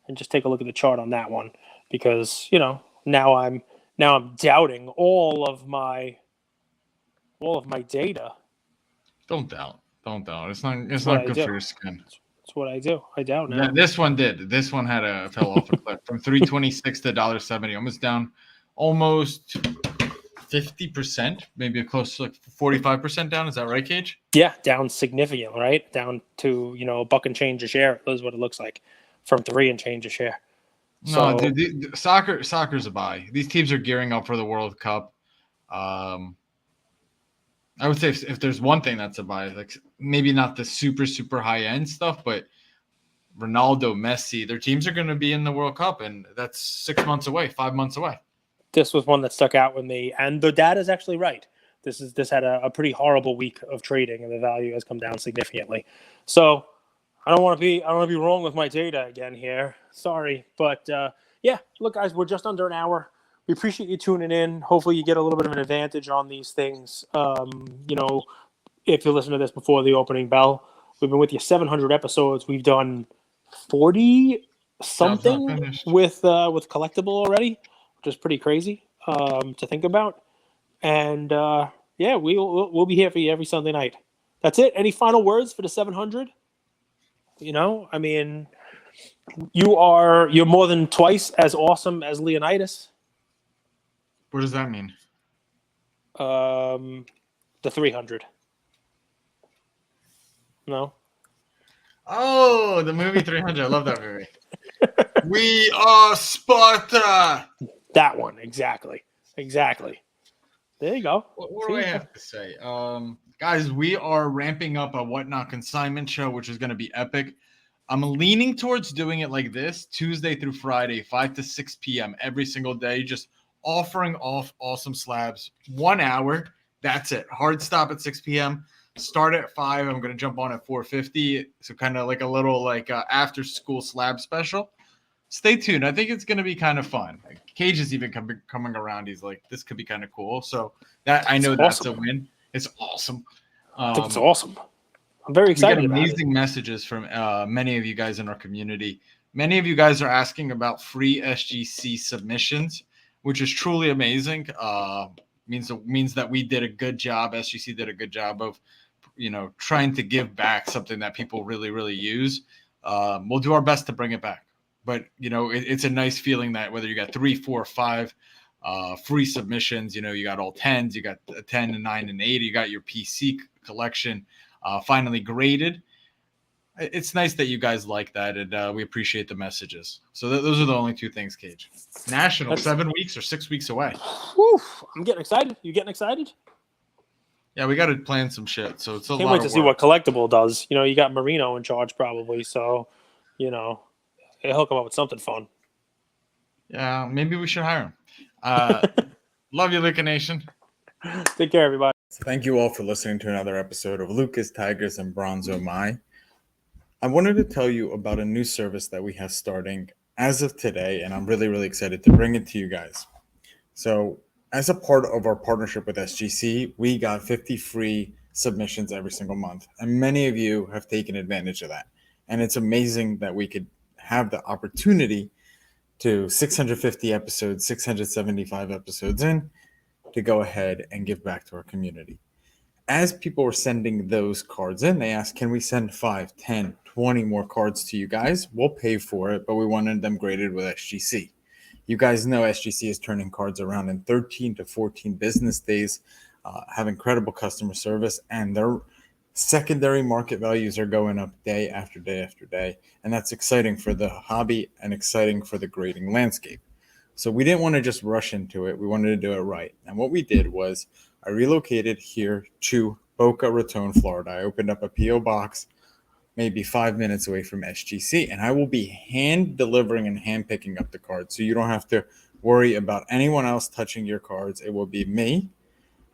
And just take a look at the chart on that one because now I'm doubting all of my data. Don't doubt. It's not good for your skin. That's what I do. I doubt now. Yeah, this one did. This one fell off a cliff from $3.26 to $1.70, almost down, almost 50%, maybe close to like 45% down. Is that right, Cage? Yeah, down significantly, right? Down to a buck and change a share. Is what it looks like from $3 and change a share. No, dude, soccer's a buy. These teams are gearing up for the World Cup. I would say if there's one thing that's a buy, like maybe not the super, super high end stuff, but Ronaldo, Messi, their teams are going to be in the World Cup, and that's 6 months away, 5 months away. This was one that stuck out with me, and the data is actually right. This had a pretty horrible week of trading, and the value has come down significantly. So I don't want to be wrong with my data again here. Sorry, but yeah, look, guys, we're just under an hour. We appreciate you tuning in. Hopefully you get a little bit of an advantage on these things. If you listen to this before the opening bell, we've been with you 700 episodes. We've done 40 something with Collectable already, which is pretty crazy to think about. And yeah, we'll be here for you every Sunday night. That's it. Any final words for the 700? I mean, you're more than twice as awesome as Leonidas. What does that mean? The 300. No. Oh, the movie 300. I love that movie. We are Sparta. That one, exactly. There you go. What do I have to say? Guys, we are ramping up a Whatnot consignment show, which is going to be epic. I'm leaning towards doing it like this, Tuesday through Friday, 5 to 6 p.m. every single day, just offering off awesome slabs. 1 hour. That's it. Hard stop at 6 p.m. Start at 5. I'm going to jump on at 4:50. So kind of like a little after school slab special. Stay tuned. I think it's going to be kind of fun. Cage is even coming around. He's like, this could be kind of cool. So I know that's a win. It's awesome. I think it's awesome. I'm very We excited get about it. amazing messages from many of you guys in our community. Many of you guys are asking about free SGC submissions, which is truly amazing. Means that we did a good job. SGC did a good job of, trying to give back something that people really, really use. We'll do our best to bring it back. But it's a nice feeling that whether you got 3, 4, 5 free submissions, you got all 10s, you got a 10 and 9 and 8, you got your PC collection finally graded. It's nice that you guys like that, and we appreciate the messages. So those are the only two things, Cage. National, 7 weeks or 6 weeks away. Whew, I'm getting excited. You getting excited? Yeah, we got to plan some shit. So it's a Can't lot wait of to work. see what Collectable does. You got Marino in charge probably, so he'll come up with something fun. Yeah, maybe we should hire him. Love you, Liquor Nation. Take care, everybody. So thank you all for listening to another episode of Lucas, Tigers, and Bronzo My. I wanted to tell you about a new service that we have starting as of today, and I'm really, really excited to bring it to you guys. So as a part of our partnership with SGC, we got 50 free submissions every single month, and many of you have taken advantage of that. And it's amazing that we could have the opportunity to 650 episodes, 675 episodes in, to go ahead and give back to our community. As people were sending those cards in, they asked, can we send 5, 10, 20 more cards to you guys? We'll pay for it, but we wanted them graded with SGC. You guys know SGC is turning cards around in 13 to 14 business days, have incredible customer service, and their secondary market values are going up day after day after day. And that's exciting for the hobby and exciting for the grading landscape. So we didn't want to just rush into it. We wanted to do it right. And what we did was I relocated here to Boca Raton, Florida. I opened up a P.O. box maybe 5 minutes away from SGC, and I will be hand delivering and hand picking up the cards. So you don't have to worry about anyone else touching your cards. It will be me,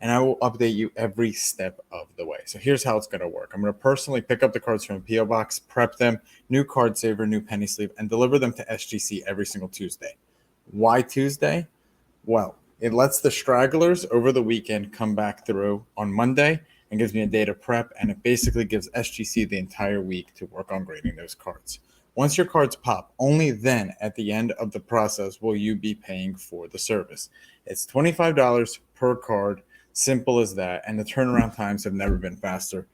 and I will update you every step of the way. So here's how it's going to work. I'm going to personally pick up the cards from a P.O. box, prep them, new card saver, new penny sleeve, and deliver them to SGC every single Tuesday. Why Tuesday? Well, it lets the stragglers over the weekend come back through on Monday and gives me a day to prep, and it basically gives SGC the entire week to work on grading those cards. Once your cards pop, only then at the end of the process will you be paying for the service. It's $25 per card, simple as that, and the turnaround times have never been faster.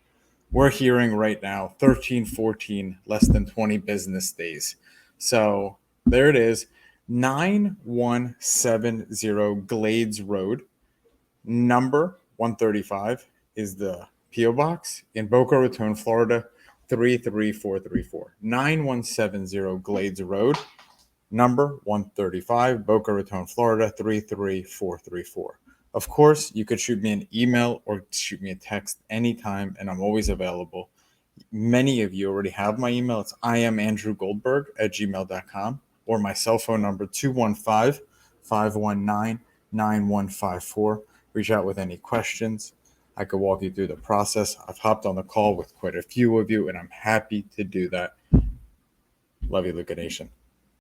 We're hearing right now 13, 14, less than 20 business days. So there it is. 9170 Glades Road, number 135 is the P.O. Box in Boca Raton, Florida, 33434. 9170 Glades Road, number 135, Boca Raton, Florida, 33434. Of course, you could shoot me an email or shoot me a text anytime, and I'm always available. Many of you already have my email. It's iamandrewgoldberg@gmail.com. or my cell phone number, 215-519-9154. Reach out with any questions. I could walk you through the process. I've hopped on the call with quite a few of you, and I'm happy to do that. Love you, Luca Nation.